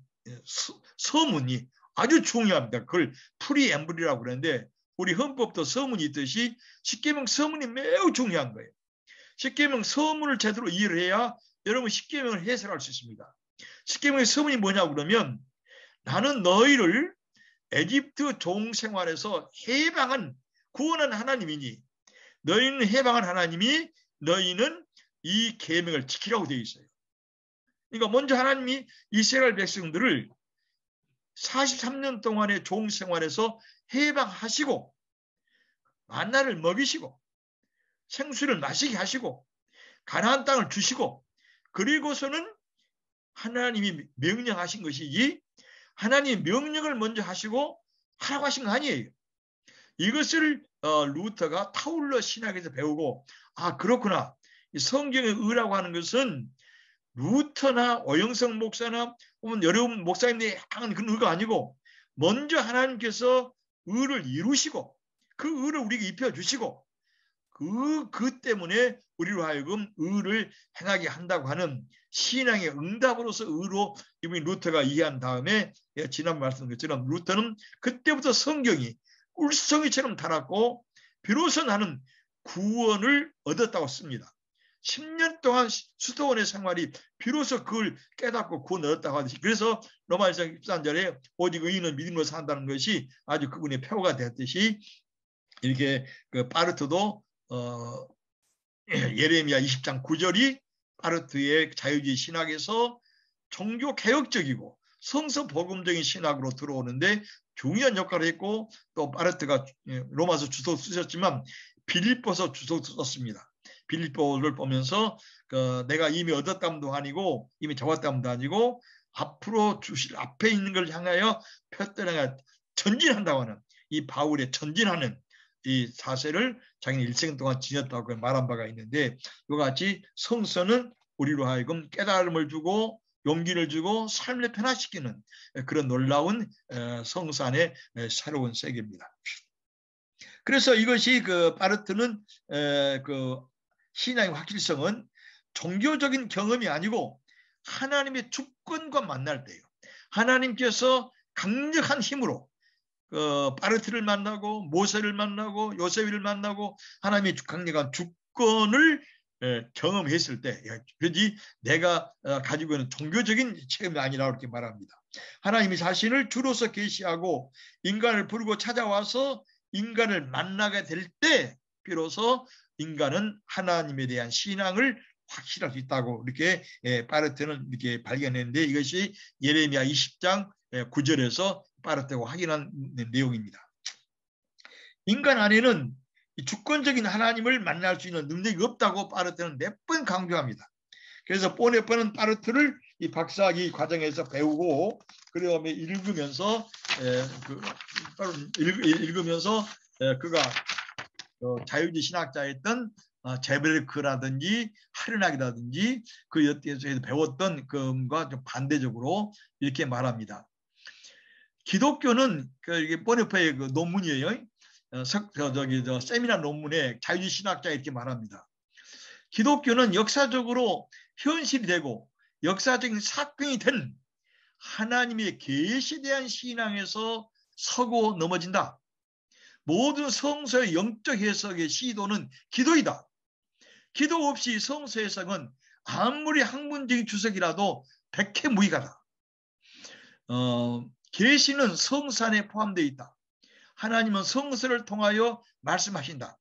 Speaker 1: 서문이 아주 중요합니다. 그걸 프리엠블이라고 그러는데 우리 헌법도 서문이 있듯이 십계명 서문이 매우 중요한 거예요. 십계명 서문을 제대로 이해를 해야 여러분 십계명을 해설할 수 있습니다. 십계명의 서문이 뭐냐고 그러면 나는 너희를 에집트 종 생활에서 구원한 하나님이니 너희는 해방한 하나님이 너희는 이 계명을 지키라고 되어 있어요. 그러니까 먼저 하나님이 이스라엘 백성들을 43년 동안의 종 생활에서 해방하시고 만나를 먹이시고 생수를 마시게 하시고 가나안 땅을 주시고 그리고서는 하나님이 명령하신 것이지 하나님이 명령을 먼저 하시고 하라고 하신 거 아니에요. 이것을 루터가 타울러 신학에서 배우고 그렇구나. 성경의 의라고 하는 것은 루터나 오영성 목사나 혹은 여러분 목사님들이 향한 그런 의가 아니고 먼저 하나님께서 의를 이루시고 그 의를 우리에게 입혀주시고 그 때문에 우리로 하여금 의를 행하게 한다고 하는 신앙의 응답으로서 의로 이분이 루터가 이해한 다음에 지난 말씀 것처럼 루터는 그때부터 성경이 울성이처럼 달았고 비로소 나는 구원을 얻었다고 씁니다. 10년 동안 수도원의 생활이 비로소 그걸 깨닫고 구원을 얻었다고 하듯이 그래서 로마서 13절에 오직 의인은 믿음으로 산다는 것이 아주 그분의 표가 되었듯이 이렇게 바르트도 예레미야 20장 9절이 바르트의 자유주의 신학에서 종교 개혁적이고 성서 복음적인 신학으로 들어오는데 중요한 역할을 했고 또 바르트가 로마서 주석 쓰셨지만 빌립보서 주석 썼습니다. 빌립보를 보면서 내가 이미 얻었담도 아니고 이미 잡았담도 아니고 앞으로 주실 앞에 있는 걸 향하여 펴떠나가 전진한다고 하는 이 바울의 전진하는 이 사세를 자기는 일생 동안 지녔다고 말한 바가 있는데 이와 같이 성서는 우리로 하여금 깨달음을 주고 용기를 주고 삶을 변화시키는 그런 놀라운 성서 안의 새로운 세계입니다. 그래서 이것이 바르트는 신앙의 확실성은 종교적인 경험이 아니고 하나님의 주권과 만날 때예요. 하나님께서 강력한 힘으로 바르트를 만나고 모세를 만나고 요셉을 만나고 하나님의 강력한 주권을 경험했을 때 그러지 내가 가지고 있는 종교적인 체험이 아니라 그렇게 말합니다. 하나님이 자신을 주로서 계시하고 인간을 부르고 찾아와서 인간을 만나게 될 때 비로소 인간은 하나님에 대한 신앙을 확실할 수 있다고 이렇게 파르테는 이렇게 발견했는데, 이것이 예레미야 20장 9절에서 파르테가 확인한 내용입니다. 인간 안에는 주권적인 하나님을 만날 수 있는 능력이 없다고 파르테는 몇 번 강조합니다. 그래서 보네퍼는 파르테를 이 박사학위 과정에서 배우고 그다음에 읽으면서 그가 자유주의 신학자였던 제베르크라든지 하르낙이라든지 그 여태에서 배웠던 것과 좀 반대적으로 이렇게 말합니다. 기독교는 이게 보네퍼의 그 논문이에요. 세미나 논문에 자유주의 신학자 이렇게 말합니다. 기독교는 역사적으로 현실이 되고 역사적인 사건이 된 하나님의 계시에 대한 신앙에서 서고 넘어진다. 모든 성서의 영적 해석의 시도는 기도이다. 기도 없이 성서 해석은 아무리 학문적인 주석이라도 백해무익하다. 계시는 성서 안에 포함되어 있다. 하나님은 성서를 통하여 말씀하신다.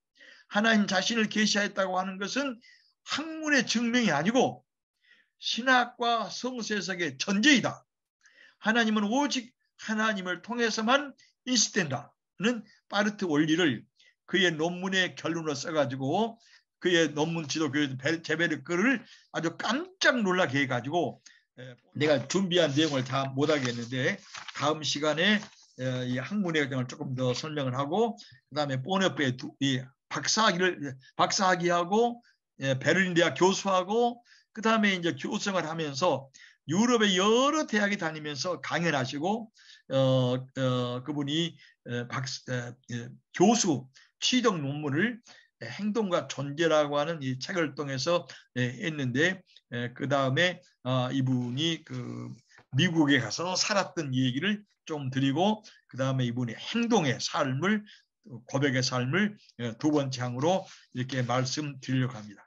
Speaker 1: 하나님 자신을 계시하였다고 하는 것은 학문의 증명이 아니고 신학과 성서 해석의 전제이다. 하나님은 오직 하나님을 통해서만 인식된다는 파르트 원리를 그의 논문의 결론으로 써가지고 그의 논문 지도 제베르크를 아주 깜짝 놀라게 해가지고 내가 준비한 내용을 다 못하겠는데 다음 시간에 이 학문의 과정을 조금 더 설명을 하고 그다음에 보네퍼의 이 박사학위하고 베를린 대학 교수하고 그다음에 이제 교수생활을 하면서 유럽의 여러 대학에 다니면서 강연하시고 그분이 교수 취득 논문을 행동과 존재라고 하는 이 책을 통해서 했는데 그 다음에 이분이 그 미국에 가서 살았던 얘기를 좀 드리고 그 다음에 이분이 행동의 삶을 고백의 삶을 두 번째 항으로 이렇게 말씀드리려고 합니다.